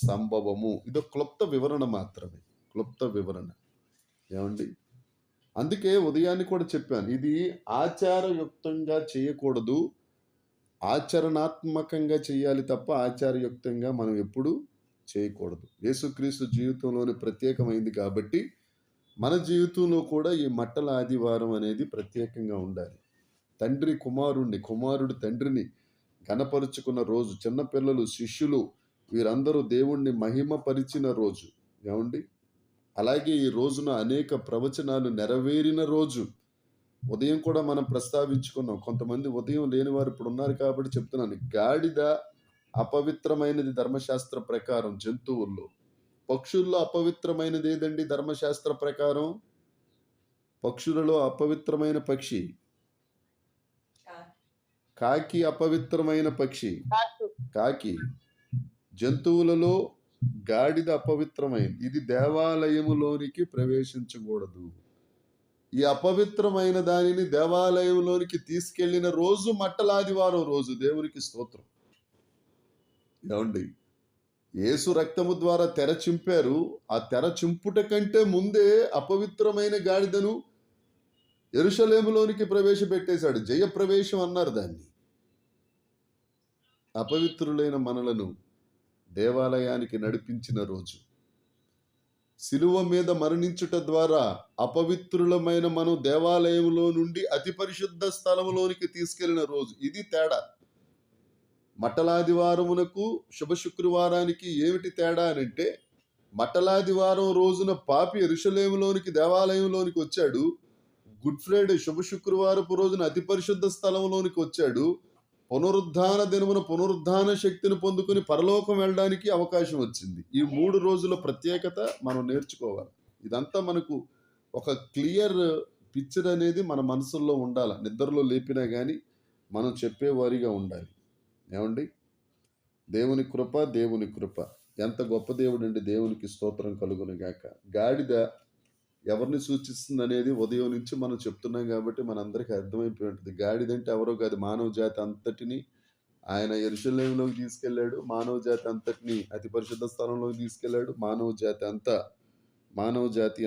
సంభవము. ఇది క్లుప్త వివరణ మాత్రమే. క్లుప్త వివరణ. అందుకే ఉదయాన్ని కూడా చెప్పాను, ఇది ఆచారయుక్తంగా చేయకూడదు, ఆచరణాత్మకంగా చేయాలి తప్ప ఆచారయుక్తంగా మనం ఎప్పుడు చేయకూడదు. యేసుక్రీస్తు జీవితంలోని ప్రత్యేకమైంది కాబట్టి మన జీవితంలో కూడా ఈ మట్టల ఆదివారం అనేది ప్రత్యేకంగా ఉండాలి. తండ్రి కుమారుడు తండ్రిని ఘనపరుచుకున్న రోజు, చిన్నపిల్లలు, శిష్యులు వీరందరూ దేవుణ్ణి మహిమపరిచిన రోజు. అలాగే ఈ రోజున అనేక ప్రవచనాలు నెరవేరిన రోజు. ఉదయం కూడా మనం ప్రస్తావించుకున్నాం. కొంతమంది ఉదయం లేని వారు ఇప్పుడు ఉన్నారు కాబట్టి చెప్తున్నాను. గాడిద అపవిత్రమైనది ధర్మశాస్త్ర ప్రకారం జంతువుల్లో. పక్షుల్లో అపవిత్రమైనది ఏదండి ధర్మశాస్త్ర ప్రకారం? పక్షులలో అపవిత్రమైన పక్షి కాకి అపవిత్రమైన పక్షి. కాకి. జంతువులలో గాడిద అపవిత్రమైనది. ఇది దేవాలయములోనికి ప్రవేశించకూడదు. ఈ అపవిత్రమైన దానిని దేవాలయంలోనికి తీసుకెళ్లిన రోజు మట్టలాదివారం రోజు. దేవునికి స్తోత్రం. ఏమండి, యేసు రక్తము ద్వారా తెర చింపారు. ఆ తెర చింపుట కంటే ముందే అపవిత్రమైన గాడిదను యెరూషలేములోనికి ప్రవేశపెట్టేశాడు. జయప్రవేశం అన్నారు దాన్ని. అపవిత్రులైన మనలను దేవాలయానికి నడిపించిన రోజు. శిలువ మీద మరణించుట ద్వారా అపవిత్రులమైన మనం దేవాలయంలో నుండి అతి పరిశుద్ధ స్థలములోనికి తీసుకెళ్లిన రోజు. ఇది తేడా. మట్టలాదివారమునకు శుభ శుక్రవారానికి ఏమిటి తేడా అనంటే, మట్టలాదివారం రోజున పాపి యెరూషలేములోనికి దేవాలయంలోనికి వచ్చాడు. గుడ్ ఫ్రైడే శుభ శుక్రవారపు రోజున అతి పరిశుద్ధ స్థలంలోనికి వచ్చాడు. పునరుద్ధాన దినమున పునరుద్ధాన శక్తిని పొందుకుని పరలోకం వెళ్ళడానికి అవకాశం వచ్చింది. ఈ 3 రోజుల ప్రత్యేకత మనం నేర్చుకోవాలి. ఇదంతా మనకు ఒక క్లియర్ పిక్చర్ అనేది మన మనసుల్లో ఉండాలి. నిద్రలో లేపినా కానీ మనం చెప్పేవారిగా ఉండాలి. ఏమండి, దేవుని కృప, దేవుని కృప. ఎంత గొప్ప దేవుడండి. దేవునికి స్తోత్రం కలుగును గాక. గాడిద ఎవరిని సూచిస్తుంది అనేది ఉదయం నుంచి మనం చెప్తున్నాం కాబట్టి మనందరికీ అర్థమైపోయి ఉంటుంది. గాడిద అంటే ఎవరో కాదు, మానవ జాతి అంతటిని ఆయన యెరూషలేములోకి తీసుకెళ్ళాడు. మానవ జాతి అంతటిని అతి పరిశుద్ధ స్థలంలోకి తీసుకెళ్ళాడు. మానవ జాతి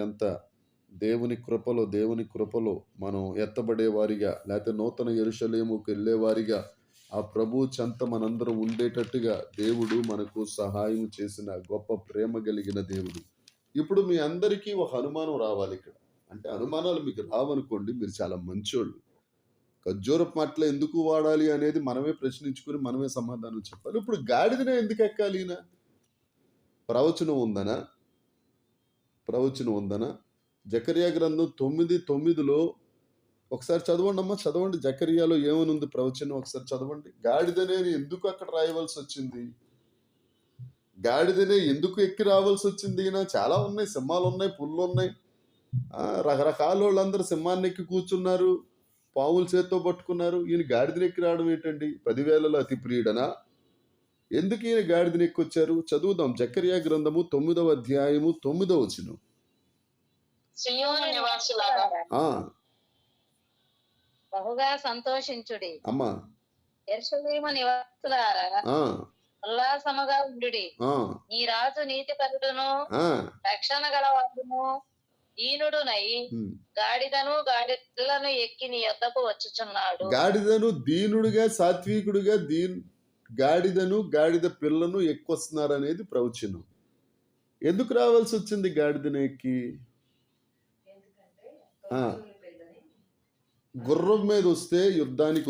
అంతా దేవుని కృపలో మనం ఎత్తబడే వారిగా, లేకపోతే నూతన యెరూషలేముకు వెళ్ళే వారిగా, ఆ ప్రభు చెంత మనందరం ఉండేటట్టుగా దేవుడు మనకు సహాయం చేసిన గొప్ప ప్రేమ కలిగిన దేవుడు. ఇప్పుడు మీ అందరికీ ఒక అనుమానం రావాలి ఇక్కడ. అంటే అనుమానాలు మీకు రావనుకోండి, మీరు చాలా మంచోళ్ళు. ఖర్జూరపు మట్టలు ఎందుకు వాడాలి అనేది మనమే ప్రశ్నించుకుని మనమే సమాధానం చెప్పాలి. ఇప్పుడు గాడిదనే ఎందుకు ఎక్కాలి ఈయన? ప్రవచనం ఉందనా? జకర్యా గ్రంథం 9:9లో ఒకసారి చదవండి అమ్మా, చదవండి. జకర్యాలో ఏమనుంది ప్రవచనం ఒకసారి చదవండి. గాడిదనే ఎందుకు అక్కడ రాయవలసి వచ్చింది? గాడిదనే ఎందుకు ఎక్కి రావాల్సి వచ్చింది? ఈయన చాలా ఉన్నాయి, సింహాలు ఉన్నాయి, పుల్లు ఉన్నాయి, రకరకాల వాళ్ళందరూ సింహాన్ని ఎక్కి కూర్చున్నారు, పావులు చేత్తో పట్టుకున్నారు. ఈయన గాడిదని ఎక్కి రావడం ఏంటండి? 10,000లో అతి ప్రియుడనా? ఎందుకు ఈయన గాడిదని ఎక్కొచ్చారు? చదువుదాం. జకర్యా గ్రంథము 9వ అధ్యాయము 9వ వచనం. సియోను నివాసులారా ఆ బహుగా సంతోషించుడి. అమ్మా. యెరూషలేము నివాసులారా ఆ ఉల్లాసముగా ఉండుడి. ఆ నీ రాజు నీతిపరుడును ఆ రక్షణ గలవాడును దీనుడునై గాడిదను గాడిదలను ఎక్కి నీ యొద్దకు వచ్చుచున్నాడు. గాడిదను దీనుడుగా, సాత్వికుడుగా గాడిదను గాడిద పిల్లను ఎక్కువస్తున్నారు అనేది ప్రవచనం. ఎందుకు రావాల్సి వచ్చింది గాడిదను ఎక్కి? గుర్రం మీద వస్తే యుద్ధానికి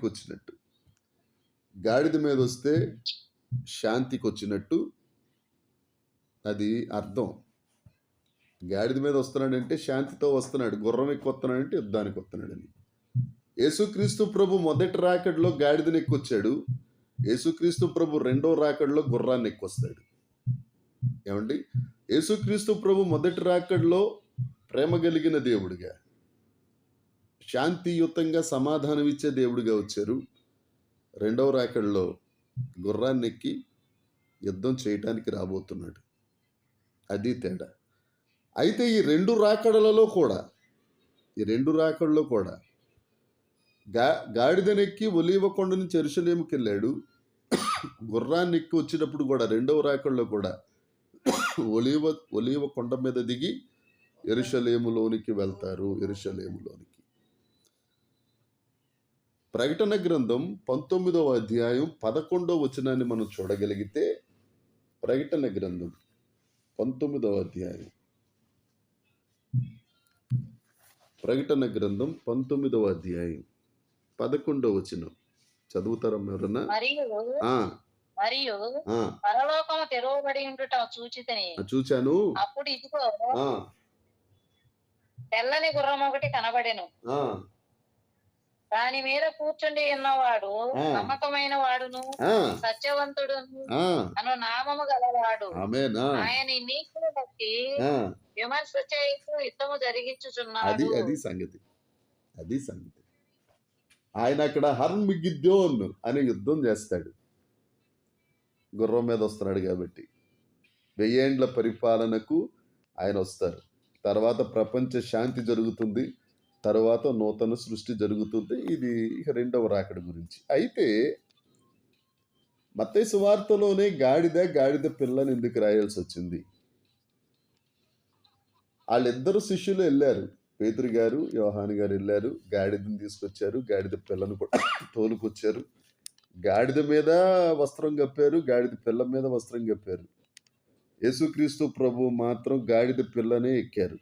వచ్చినట్టు. గాడిద మీద వస్తే శాంతికి వచ్చినట్టు అది అర్థం. గాడిద మీద వస్తున్నాడంటే శాంతితో వస్తున్నాడు, గుర్రం ఎక్కువ వస్తున్నాడంటే యుద్ధానికి వస్తున్నాడని. యేసుక్రీస్తు ప్రభు మొదటి రాకడలో గాడిదని ఎక్కువచ్చాడు. యేసుక్రీస్తు ప్రభు రెండో రాకడలో గుర్రాన్ని ఎక్కువస్తాడు. ఏమండి, యేసుక్రీస్తు ప్రభు మొదటి రాకడలో ప్రేమ కలిగిన దేవుడిగా, శాంతియుతంగా సమాధానం ఇచ్చే దేవుడిగా వచ్చారు. రెండవ రాకడలో గుర్రాన్ని ఎక్కి యుద్ధం చేయటానికి రాబోతున్నాడు. అది తేడా. అయితే ఈ రెండు రాకడలలో కూడా గాడిదనెక్కి ఒలీవ కొండ నుంచి యెరూషలేముకి వెళ్ళాడు. గుర్రాన్ని ఎక్కి వచ్చినప్పుడు కూడా రెండవ రాకడలో కూడా ఒలీవ కొండ మీద దిగి యెరూషలేములోనికి వెళ్తారు. ప్రకటన గ్రంథం 19వ అధ్యాయం 11వ వచనాన్ని మనం చూడగలిగితే, ప్రకటన గ్రంథం 19వ అధ్యాయం 11వ వచనం చదువుతారమ్మా ఎవరన్నా? మరియు పరలోకము తెరవబడి ఉండుట చూచాను. అప్పుడు ఇదిగో తెల్లని గుర్రం ఒకటి కనబడెను. దాని మీద కూర్చుండి ఉన్నవాడు ఆ, నమ్మకమైన వాడును ఆ, సత్యవంతుడును ఆ, అను నామము గలవాడు. ఆమేనా. ఆయన ఈ నీతిని బట్టి ఆ, విమర్శ చేయుచు యుద్ధము అది జరిగించుచున్నాడు. అది సంగతి. అది సంగతి. ఆయన అక్కడ హర్మిగిద్దోన్ అనే యుద్ధం చేస్తాడు. గుర్రం మీద వస్తున్నాడు కాబట్టి 1000 ఏండ్ల పరిపాలనకు ఆయన వస్తారు. తర్వాత ప్రపంచ శాంతి జరుగుతుంది. తర్వాత నూతన సృష్టి జరుగుతుంది. ఇది ఇక రెండవ రాకడ గురించి. అయితే మత్తయి సువార్తలోనే గాడిద పిల్లని ఎందుకు రాయాల్సి వచ్చింది? వాళ్ళిద్దరు శిష్యులు వెళ్ళారు. పేతురు గారు, యోహాను గారు వెళ్ళారు. గాడిదని తీసుకొచ్చారు. గాడిద పిల్లను కూడా తోలుకొచ్చారు. గాడిద మీద వస్త్రం కప్పారు. గాడిద పిల్ల మీద వస్త్రం కప్పారు. యేసుక్రీస్తు ప్రభు మాత్రం గాడిద పిల్లనే ఎక్కారు.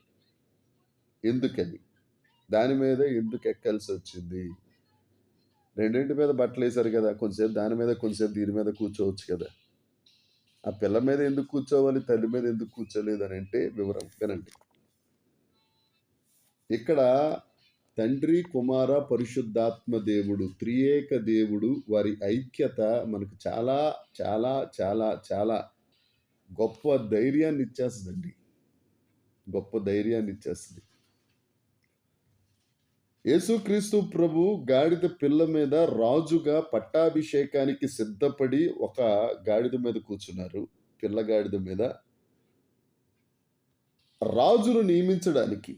ఎందుకని? దాని మీద ఎందుకు ఎక్కాల్సి వచ్చింది? రెండింటి మీద బట్టలు వేశారు కదా, కొంచెంసేపు దాని మీద కొంచెంసేపు దీని మీద కూర్చోవచ్చు కదా. ఆ పిల్ల మీద ఎందుకు కూర్చోవాలి, తల్లి మీద ఎందుకు కూర్చోలేదు అని అంటే వివరం వినండి. ఇక్కడ తండ్రి, కుమార, పరిశుద్ధాత్మ దేవుడు, త్రియేక దేవుడు, వారి ఐక్యత మనకు చాలా చాలా చాలా చాలా గొప్ప ధైర్యాన్ని ఇచ్చేస్తుందండి. గొప్ప ధైర్యాన్ని ఇచ్చేస్తుంది. యేసుక్రీస్తు ప్రభు గాడిద పిల్ల మీద రాజుగా పట్టాభిషేకానికి సిద్ధపడి ఒక గాడిద మీద కూర్చున్నారు. పిల్ల గాడిద మీద రాజును నియమించడానికి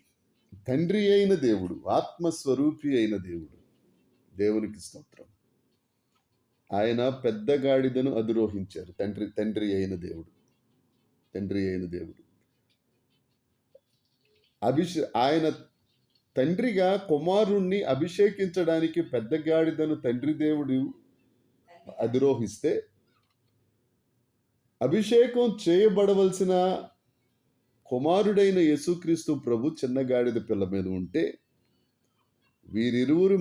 తండ్రి అయిన దేవుడు, ఆత్మస్వరూపి అయిన దేవుడు, దేవునికి స్తోత్రం, ఆయన పెద్ద గాడిదను అధిరోహించారు. తండ్రి అయిన దేవుడు, తండ్రి అయిన దేవుడు ఆయన తండ్రిగా కుమారుణ్ణి అభిషేకించడానికి పెద్ద గాడిదను తండ్రి దేవుడు అధిరోహిస్తే, అభిషేకం చేయబడవలసిన కుమారుడైన యేసుక్రీస్తు ప్రభు చిన్న గాడిద పిల్ల మీద ఉంటే, వీరిరువురి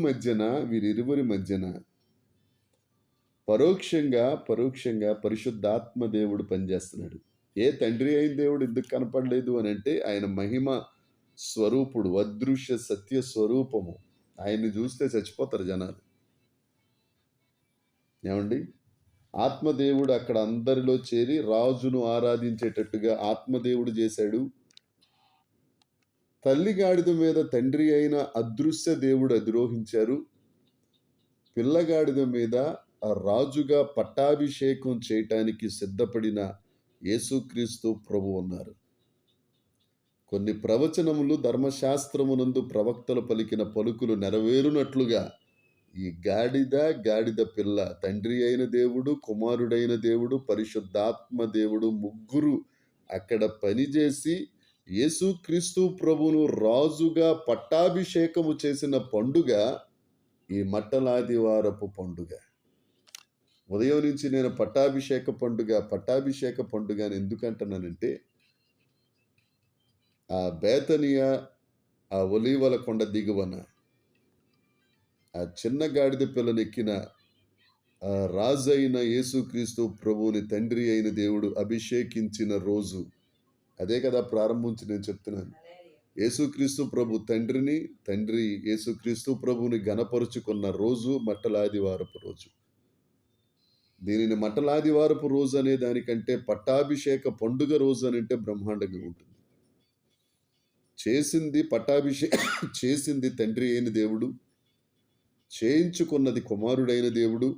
మధ్యన పరోక్షంగా పరిశుద్ధాత్మ దేవుడు పనిచేస్తున్నాడు. ఏ తండ్రి అయిన దేవుడు ఎందుకు కనపడలేదు అని అంటే, ఆయన మహిమ స్వరూపుడు, అదృశ్య సత్య స్వరూపము. ఆయన్ని చూస్తే చచ్చిపోతారు జనాలు. ఏమండి? ఆత్మదేవుడు అక్కడ అందరిలో చేరి రాజును ఆరాధించేటట్టుగా ఆత్మదేవుడు చేశాడు. తల్లి గాడిద మీద తండ్రి అయిన అదృశ్య దేవుడు అధిరోహించారు. పిల్లగాడిద మీద రాజుగా పట్టాభిషేకం చేయటానికి సిద్ధపడిన యేసుక్రీస్తు ప్రభు ఉన్నారు. కొన్ని ప్రవచనములు ధర్మశాస్త్రమునందు ప్రవక్తలు పలికిన పలుకులు నెరవేరునట్లుగా ఈ గాడిద పిల్ల, తండ్రి అయిన దేవుడు, కుమారుడైన దేవుడు, పరిశుద్ధాత్మ దేవుడు ముగ్గురు అక్కడ పనిచేసి యేసుక్రీస్తు ప్రభును రాజుగా పట్టాభిషేకము చేసిన పండుగ ఈ మట్టలాదివారపు పండుగ. ఉదయం నుంచి నేను పట్టాభిషేక పండుగ అని ఎందుకంటున్నానంటే, ఆ బేతనియా, ఆ ఒలీవల కొండ దిగువన ఆ చిన్న గాడిద పిల్లనెక్కిన ఆ రాజు అయిన యేసుక్రీస్తు ప్రభువుని తండ్రి అయిన దేవుడు అభిషేకించిన రోజు అదే కదా. ప్రారంభించి నేను చెప్తున్నాను, యేసుక్రీస్తు ప్రభు తండ్రి యేసుక్రీస్తు ప్రభువుని గణపరుచుకున్న రోజు మట్టలాదివారపు రోజు. దీనిని మట్టలాదివారపు రోజు అనే దానికంటే పట్టాభిషేక పండుగ రోజు అని అంటే బ్రహ్మాండంగా ఉంటుంది. చేసింది తండ్రి అయిన దేవుడు, చేయించుకున్నది కుమారుడైన దేవుడు,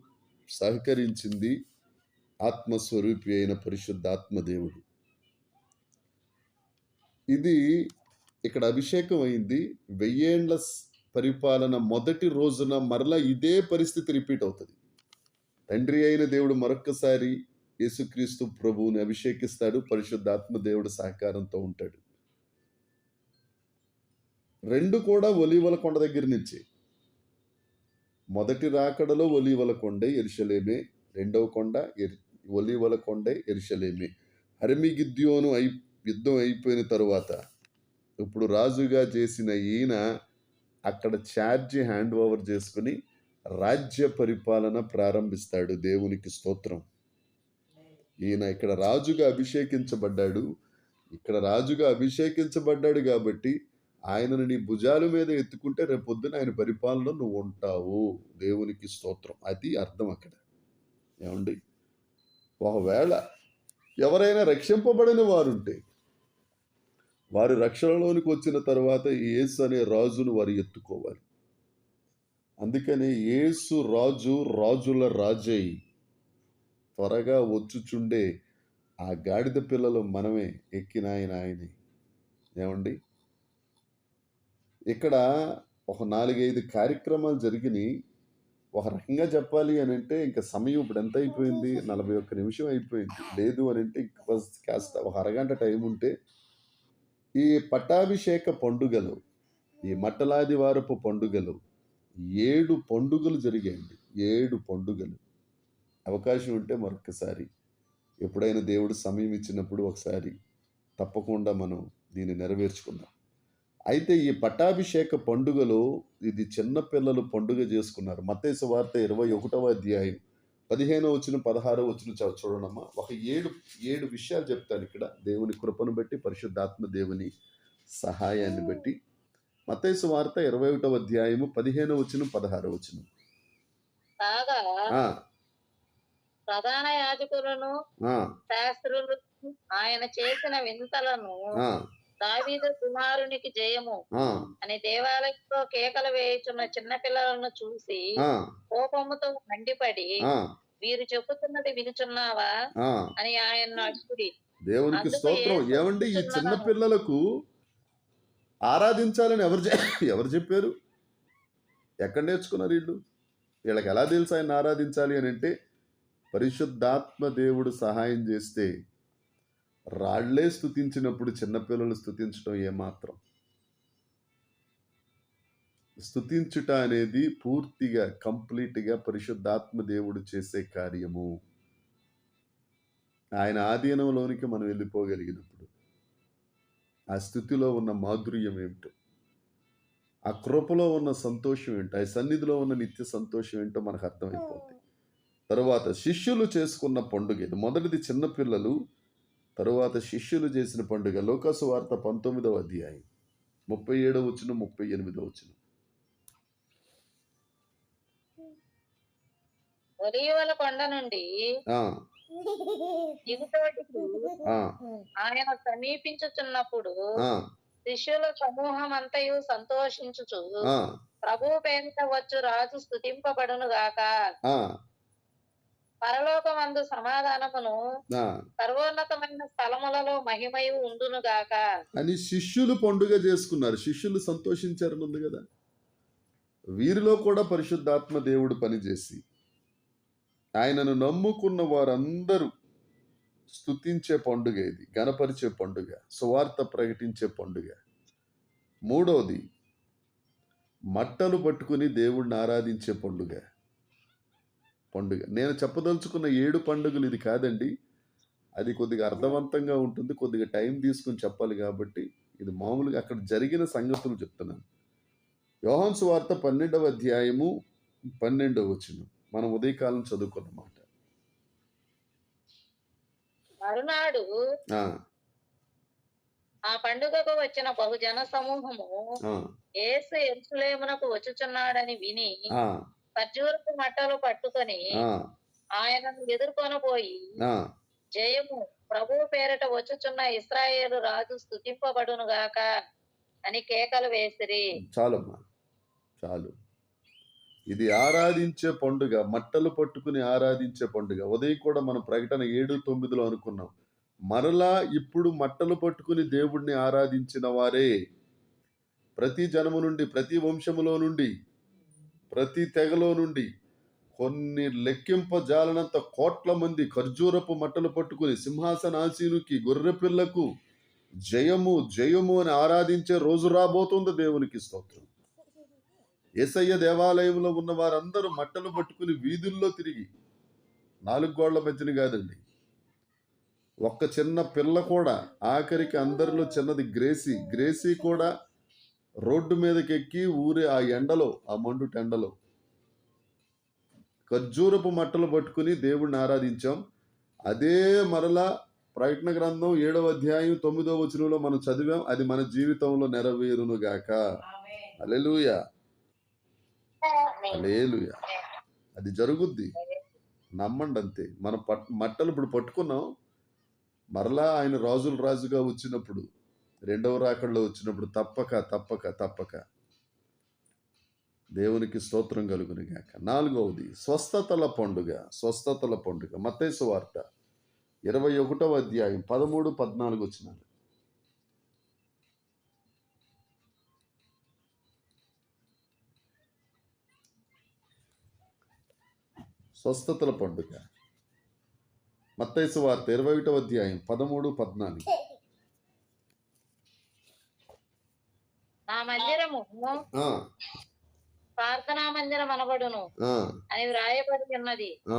సహకరించింది ఆత్మస్వరూపి అయిన పరిశుద్ధాత్మ దేవుడు. ఇది ఇక్కడ అభిషేకం అయింది. 1000 ఏండ్ల పరిపాలన మొదటి రోజున మరలా ఇదే పరిస్థితి రిపీట్ అవుతుంది. తండ్రి అయిన దేవుడు మరొక్కసారి యేసుక్రీస్తు ప్రభువుని అభిషేకిస్తాడు. పరిశుద్ధాత్మ దేవుడు సహకారంతో ఉంటాడు. రెండు కూడా ఒలీవల కొండ దగ్గర నుంచి. మొదటి రాకడలో ఒలీవల కొండే యెరూషలేమే, రెండవ కొండ ఒలీవల కొండే యెరూషలేమే. హర్మిగిద్యోను యుద్ధం అయిపోయిన తరువాత ఇప్పుడు రాజుగా చేసిన ఈయన అక్కడ ఛార్జీ హ్యాండ్ ఓవర్ చేసుకుని రాజ్య పరిపాలన ప్రారంభిస్తాడు. దేవునికి స్తోత్రం. ఈయన ఇక్కడ రాజుగా అభిషేకించబడ్డాడు. కాబట్టి ఆయనను నీ భుజాల మీద ఎత్తుకుంటే రేపొద్దున ఆయన పరిపాలనలో నువ్వు ఉంటావు. దేవునికి స్తోత్రం. అది అర్థం అక్కడ. ఏవండి? ఒకవేళ ఎవరైనా రక్షింపబడని వారుంటే, వారు రక్షణలోనికి వచ్చిన తర్వాత యేసు అనే రాజును వారు ఎత్తుకోవాలి. అందుకని యేసు రాజు రాజుల రాజై త్వరగా వచ్చుచుండే ఆ గాడిద పిల్లలు మనమే, ఎక్కిన ఆయనే. ఏమండి? ఇక్కడ ఒక 4, 5 కార్యక్రమాలు జరిగినియి. ఒక రకంగా చెప్పాలి అనంటే ఇంక సమయం ఇప్పుడు ఎంత అయిపోయింది? 41 నిమిషం అయిపోయింది. లేదు అనంటే ఇంక కాస్త ఒక అరగంట టైం ఉంటే ఈ పట్టాభిషేక పండుగలు, ఈ మట్టలాదివారపు పండుగలు 7 పండుగలు జరిగాయండి. 7 పండుగలు. అవకాశం ఉంటే మరొక్కసారి ఎప్పుడైనా దేవుడు సమయం ఇచ్చినప్పుడు ఒకసారి తప్పకుండా మనం దీన్ని నెరవేర్చుకుందాం. అయితే ఈ పట్టాభిషేక పండుగలో ఇది చిన్న పిల్లలు పండుగ చేసుకున్నారు. మత్తయి సువార్త 21వ అధ్యాయం 15వ వచనం 16వ వచనం చూడండమ్మా. ఒక 7 విషయాలు చెప్తాను ఇక్కడ. దేవుని కృపను బట్టి, పరిశుద్ధాత్మ దేవుని సహాయాన్ని బట్టి. మత్తయి సువార్త 21వ అధ్యాయము 15వ వచనం 16వ వచనం. కాగా ఆ, ప్రధాన యాజకులను ఆ, శాస్త్రులు ఆయన చేసిన వింతలను ఆ, దావీదు కుమారునికి జయము ఆ, అని దేవాలయంలో కేకలు వేయుచున్న చిన్న పిల్లలను చూసి ఆ, కోపముతో మండిపడి ఆ, వీరు చెప్పుతున్నది వినుచున్నావా ఆ. అని ఆయన్ను అడుగుడి. దేవునికి అందుకు స్తోత్రం. యేసు ఏమండి ఈ చిన్న చెప్పుచున్నాను, పిల్లలకు ఆరాధించాలని ఎవరు చెప్పారు? ఎక్కడ నేర్చుకున్నారు వీళ్ళు? వీళ్ళకి ఎలా తెలుసు ఆయన ఆరాధించాలి అని అంటే పరిశుద్ధాత్మ దేవుడు సహాయం చేస్తే రాళ్లే స్తుతించినప్పుడు చిన్నపిల్లలు స్తుతించడం ఏమాత్రం? స్తుతించుట అనేది పూర్తిగా కంప్లీట్గా పరిశుద్ధాత్మ దేవుడు చేసే కార్యము. ఆయన ఆధీనంలోనికి మనం వెళ్ళిపోగలిగినప్పుడు ఆ స్థితిలో ఉన్న మాధుర్యం ఏమిటో, ఆ కృపలో ఉన్న సంతోషం ఏంటో, ఆ సన్నిధిలో ఉన్న నిత్య సంతోషం ఏంటో మనకు అర్థమైపోతుంది. తరువాత శిష్యులు చేసుకున్న పండుగ ఇది. మొదటిది చిన్నపిల్లలు, తరువాత శిష్యులు చేసిన పండుగ. లూకాసు వార్త 19వ అధ్యాయం 37వ వచనం 38వ వచనం. ఒలీవల కొండ నుండి ఆ, దిగుతోటికి ఆ, ఆయన సమీపించుచున్నప్పుడు ఆ, శిష్యుల సమూహం అంతయు సంతోషించుచు ఆ, ప్రభువు పేరిట వచ్చు రాజు స్తుతింపబడును గాక, ఆ, పరలోకమందు సమాధానమును, ఆ సర్వోన్నతమైన స్థలములలో మహిమయు ఉండును గాక అని శిష్యులు పండుగ చేసుకున్నారు. శిష్యులు సంతోషించారని ఉంది కదా. వీరిలో కూడా పరిశుద్ధాత్మ దేవుడు పనిచేసి ఆయనను నమ్ముకున్న వారందరూ స్తుతించే పండుగ ఇది, గణపరిచే పండుగ, సువార్త ప్రకటించే పండుగ. మూడవది మట్టలు పట్టుకుని దేవుణ్ణి ఆరాధించే పండుగ. నేను చెప్పదలుచుకున్న 7 పండుగలు ఇది కాదండి. అది కొద్దిగా అర్థవంతంగా ఉంటుంది, కొద్దిగా టైం తీసుకుని చెప్పాలి కాబట్టి ఇది మామూలుగా అక్కడ జరిగిన సంగతులు చెప్తున్నాను. యోహాను సువార్త 12వ అధ్యాయము 12వ వచనం మనం ఉదయకాలం చదువుకున్న మాట. మరునాడు ఆ, ఆ పండుగకు వచ్చిన బహుజన సమూహము ఆ, యేసు యెరూషలేమునకు వచ్చుచున్నాడని విని ఆ, ఖర్జూరపు మట్టలు పట్టుకొని ఆ, ఆయనను ఎదుర్కొనబోయి ఆ. జయము ప్రభువు పేరిట వచ్చుచున్న ఇశ్రాయేలు రాజు స్తుతింపబడును గాక అని కేకలు వేసిరి. చాలమ్మా, చాలు. ఇది ఆరాధించే పండుగ, మట్టలు పట్టుకుని ఆరాధించే పండుగ. ఉదయం కూడా మనం ప్రకటన 7:9లో అనుకున్నాం. మరలా ఇప్పుడు మట్టలు పట్టుకుని దేవుణ్ణి ఆరాధించిన వారే ప్రతి జనము నుండి, ప్రతి వంశములో నుండి, ప్రతి తెగలో నుండి కొన్ని లెక్కింపజాలనంత కోట్ల మంది ఖర్జూరపు మట్టలు పట్టుకుని సింహాసనాసీనుకి, గొర్రె పిల్లకు జయము జయము అని ఆరాధించే రోజు రాబోతుంది. దేవునికి స్తోత్రం. యేసయ్య దేవాలయంలో ఉన్న వారందరూ మట్టలు పట్టుకుని వీధుల్లో తిరిగి, 4 గోళ్ల మధ్యన కాదండి, ఒక్క చిన్న పిల్ల కూడా, ఆఖరికి అందరిలో చిన్నది గ్రేసీ కూడా రోడ్డు మీదకి ఎక్కి ఊరే ఆ ఎండలో, ఆ మండు టెండలో ఖర్జూరపు మట్టలు పట్టుకుని దేవుణ్ణి ఆరాధించాం. అదే మరలా ప్రకటన గ్రంథం 7వ అధ్యాయం 9వ వచనంలో మనం చదివాం. అది మన జీవితంలో నెరవేరును గాక. హల్లెలూయా, హల్లెలూయా. అది జరుగుద్ది, నమ్మండి అంతే. మనం మట్టలు ఇప్పుడు పట్టుకున్నాం. మరలా ఆయన రాజుల రాజుగా వచ్చినప్పుడు, రెండవ రాకడలో వచ్చినప్పుడు తప్పక తప్పక తప్పక దేవునికి స్తోత్రం కలుగును గాక. 4వది స్వస్థతల పండుగ. స్వస్థతల పండుగ మత్తయి సువార్త 21వ అధ్యాయం 13, 14 వచనాలు. స్వస్థతల పండుగ మత్తయి సువార్త 21వ అధ్యాయం 13, 14. నా మందిరము ఆ, ప్రార్థనా మందిరం అనబడును ఆ, అని వ్రాయబడి ఉన్నది. ఆ,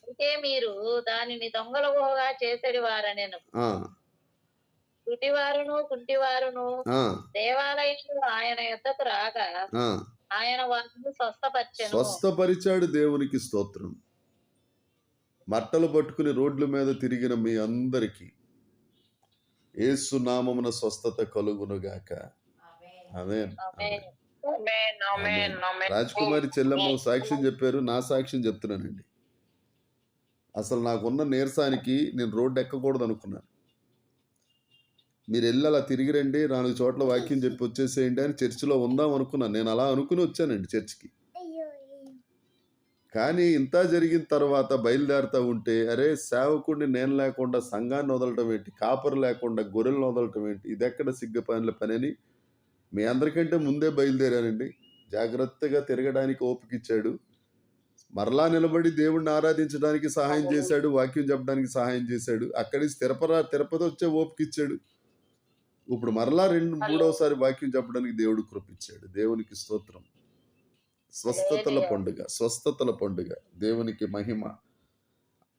అయితే మీరు దానిని దొంగల గుహగా చేసేది వారనెను. ఆ, గుడ్డివారును కుంటివారును ఆ, దేవాలయంలో ఆయన యొద్దకు రాగా ఆ. ఆయన వారిని స్వస్థపరిచెను. స్వస్థపరిచాడు, దేవునికి స్తోత్రం. మట్టలు పట్టుకుని రోడ్ల మీద తిరిగిన మీ అందరికీ యేసు నామమున స్వస్థత కలుగునుగాక. ఆమేన్, ఆమేన్. ఆమేన్. రాజకుమారి చెల్లెమ్మ సాక్ష్యం చెప్పారు, నా సాక్ష్యం చెప్తున్నానండి. అసలు నాకున్న నీరసానికి నేను రోడ్డు ఎక్కకూడదు అనుకున్నాను. మీరు వెళ్ళి అలా తిరిగి రండి, 4 చోట్ల వాక్యం చెప్పి వచ్చేసేయండి అని చర్చిలో ఉందాం అనుకున్నాను. నేను అలా అనుకుని వచ్చానండి చర్చికి. కానీ ఇంత జరిగిన తర్వాత బయలుదేరుతూ ఉంటే, అరే సేవకుడిని నేను లేకుండా సంఘాన్ని వదలటం ఏంటి, కాపరు లేకుండా గొర్రెలను వదలటం ఏంటి, ఇది ఎక్కడ సిగ్గుపనుల పని అని మీ అందరికంటే ముందే బయలుదేరానండి. జాగ్రత్తగా తిరగడానికి ఓపిక ఇచ్చాడు. మరలా నిలబడి దేవుణ్ణి ఆరాధించడానికి సహాయం చేశాడు, వాక్యం చెప్పడానికి సహాయం చేశాడు. అక్కడి తిరుపతి వచ్చే ఓపిక ఇచ్చాడు. ఇప్పుడు మరలా 3వసారి వాక్యం చెప్పడానికి దేవుడు కృపించాడు. దేవునికి స్తోత్రం. స్వస్థతల పండుగ, స్వస్థతల పండుగ, దేవునికి మహిమ.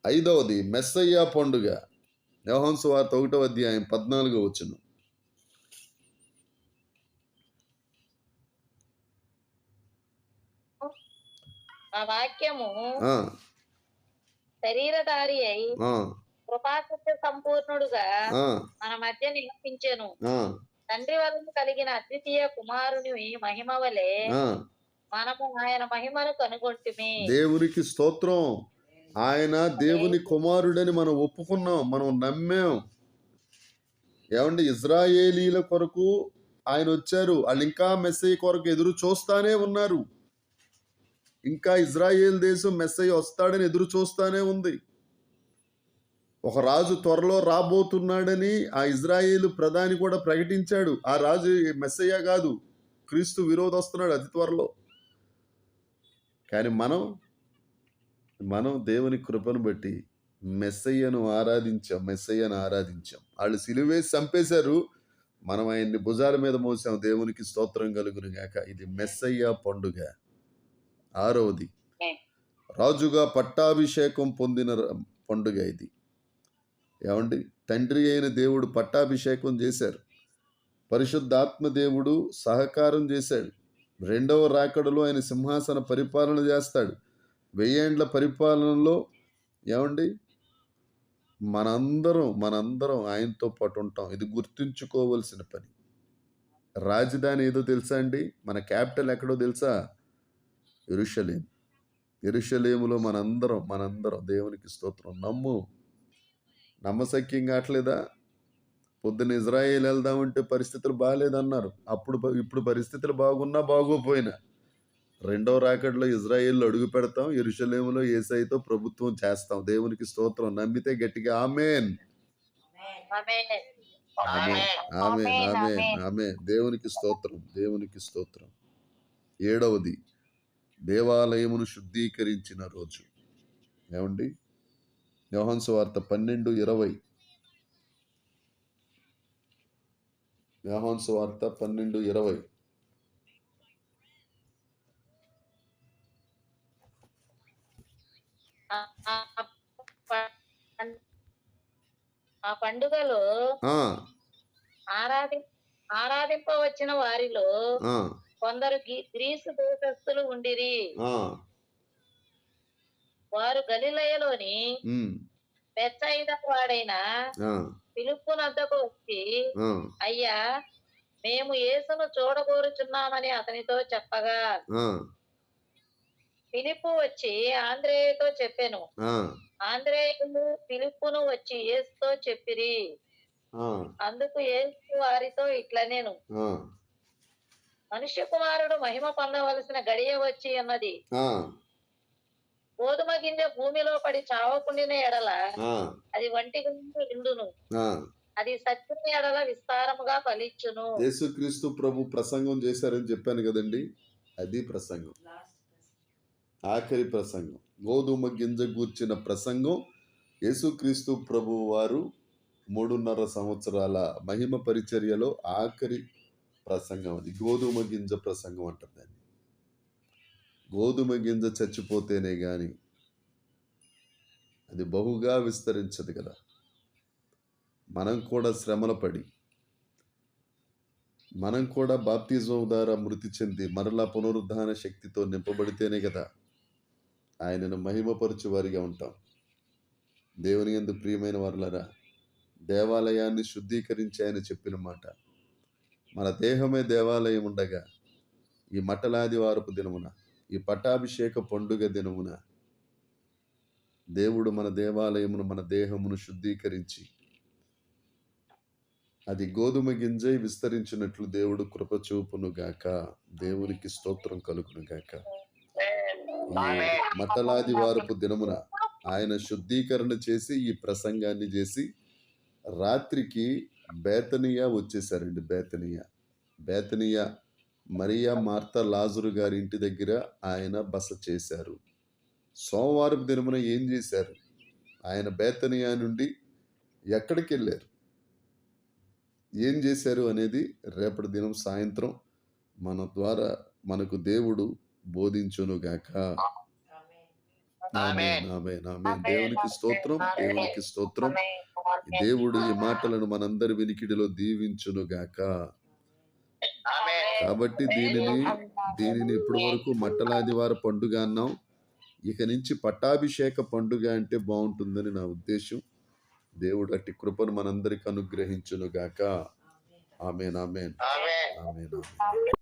5వది మెస్సయ్య పండుగ. యోహాను సువార్త 1వ అధ్యాయం 14వ వచనం. ఆ వాక్యము ఆ, శరీరధారి అయి ఆ, కృపాసత్య సంపూర్ణుడుగా ఆ, మన మధ్య నివసించెను. ఆ, తండ్రి వలన కలిగిన అద్వితీయ కుమారుని మహిమ వలె ఆ. మనము ఆయన మహిమను కనుగొంటిమి. దేవునికి స్తోత్రం. ఆయన దేవుని కుమారుడని మనం ఒప్పుకున్నాం, మనం నమ్మాం. ఏమండి, ఇజ్రాయేలీల కొరకు ఆయన వచ్చారు. వాళ్ళు ఇంకా మెస్సయ్య కొరకు ఎదురు చూస్తానే ఉన్నారు. ఇంకా ఇజ్రాయేల్ దేశం మెస్సయ్య వస్తాడని ఎదురు చూస్తానే ఉంది. ఒక రాజు త్వరలో రాబోతున్నాడని ఆ ఇజ్రాయేలు ప్రధాని కూడా ప్రకటించాడు. ఆ రాజు మెస్సయ్య కాదు, క్రీస్తు విరోధి వస్తున్నాడు అతి త్వరలో. కానీ మనం దేవుని కృపను బట్టి మెస్సయ్యను ఆరాధించాం. వాళ్ళు సిలువేసి చంపేశారు, మనం ఆయన్ని భుజాల మీద మోసాం. దేవునికి స్తోత్రం కలుగును గాక. ఇది మెస్సయ్య పండుగ. 6వది రాజుగా పట్టాభిషేకం పొందిన పండుగ ఇది. ఏమండి, తండ్రి అయిన దేవుడు పట్టాభిషేకం చేశారు, పరిశుద్ధాత్మ దేవుడు సహకారం చేశాడు. 2వ రాకడలో ఆయన సింహాసన పరిపాలన చేస్తాడు. 1000 ఏండ్ల పరిపాలనలో ఏమండి మనందరం ఆయనతో పాటు ఉంటాం. ఇది గుర్తుంచుకోవలసిన పని. రాజధాని ఏదో తెలుసా అండి? మన క్యాపిటల్ ఎక్కడో తెలుసా? యెరూషలేము. యెరూషలేములో మనందరం దేవునికి స్తోత్రం. నమ్మశక్యం కావట్లేదా? పొద్దున్న ఇజ్రాయేల్ వెళ్దామంటే పరిస్థితులు బాగాలేదన్నారు. ఇప్పుడు పరిస్థితులు బాగున్నా బాగోపోయినా 2వ రాకడలో ఇజ్రాయేల్లో అడుగు పెడతాం. యెరూషలేములో యేసయ్యతో ప్రభుత్వం చేస్తాం. దేవునికి స్తోత్రం. నమ్మితే గట్టిగా ఆమేన్, ఆమేన్. ఆమేన్, ఆమేన్, ఆమేన్, ఆమేన్. దేవునికి స్తోత్రం, దేవునికి స్తోత్రం. 7వది దేవాలయమును శుద్ధీకరించిన రోజు. ఏమండి, యోహాను సువార్త 12:20. యోహాను సువార్త 12:20. ఆ పండుగలో ఆ, ఆరాధింపవచ్చిన వారిలో ఆ, కొందరు గ్రీసు దేశస్థులు ఉండిరి. ఆ, వారు గలిలయలోని ఉమ్, బెత్సయిదా వాడైన ఆ, ఫిలిప్పునొద్దకు వచ్చి, ఆ, అయ్యా, మేము యేసును చూడగోరుచున్నామని అతనితో చెప్పగా, ఆ, ఫిలిప్పు వచ్చి ఆంద్రేయుతో చెప్పెను. ఆ, ఆంద్రేయును ఫిలిప్పును వచ్చి యేసుతో చెప్పిరి. ఆ, అందుకు యేసు వారితో ఇట్లనెను, ఆ, మనుష్య కుమారుడు మహిమ పొందవలసిన గడియ వచ్చి ఉన్నది. ఆ, గోధుమ గింజ భూమిలో పడి చావకుండిన ఎడల ఆ, అది వంటి ఎండును, ఆ. అది సత్యం ఎడల విస్తారముగా ఫలించును. యేసుక్రీస్తు ప్రభు ప్రసంగం చేశారని చెప్పాను కదండి, అది ప్రసంగం, ఆఖరి ప్రసంగం, గోధుమ గింజ గూర్చిన ప్రసంగం. యేసుక్రీస్తు ప్రభు వారు 3.5 సంవత్సరాల మహిమ పరిచర్యలో ఆఖరి ప్రసంగం అది. గోధుమ గింజ ప్రసంగం అంటారు దాన్ని. గోధుమ గింజ చచ్చిపోతేనే గాని అది బహుగా విస్తరించదు కదా. మనం కూడా శ్రమల పడి, మనం కూడా బాప్తిజం ద్వారా మృతి చెంది మరలా పునరుద్ధాన శక్తితో నింపబడితేనే కదా ఆయనను మహిమపరచు వారిగా ఉంటాం. దేవుని యందు ప్రియమైన వారులారా, దేవాలయాన్ని శుద్ధీకరించి ఆయన చెప్పిన మాట, మన దేహమే దేవాలయం ఉండగా ఈ మట్టలాదివారపు దినమున, ఈ పట్టాభిషేక పండుగ దినమున దేవుడు మన దేవాలయమును, మన దేహమును శుద్ధీకరించి అది గోధుమ గింజై విస్తరించినట్లు దేవుడు కృప చూపును గాక. దేవునికి స్తోత్రం కలుగును గాక. ఈ మట్టలాదివారపు దినమున ఆయన శుద్ధీకరణ చేసి ఈ ప్రసంగాన్ని చేసి రాత్రికి బేతనియా వచ్చేసారండి. బేతనియా మరియా, మార్తా, లాజరు గారి ఇంటి దగ్గర ఆయన బస చేశారు. సోమవారం దినమున ఏం చేశారు? ఆయన బేతనియా నుండి ఎక్కడికి వెళ్ళారు, ఏం చేశారు అనేది రేపటి దినం సాయంత్రం మన ద్వారా మనకు దేవుడు బోధించునుగాక. ఆమేన్, ఆమేన్, ఆమేన్. దేవునికి స్తోత్రం, దేవునికి స్తోత్రం. దేవుడు ఈ మాటలను మనందరి వినికిడిలో దీవించునుగాక. కాబట్టి దీనిని ఇప్పటి వరకు మట్టలాదివార పండుగ అన్నాం. ఇక నుంచి పట్టాభిషేక పండుగ అంటే బాగుంటుందని నా ఉద్దేశం. దేవుడు అట్టి కృపను మనందరికి అనుగ్రహించునుగాక. ఆమేన్, ఆమేన్, ఆమేన్, ఆమేన్.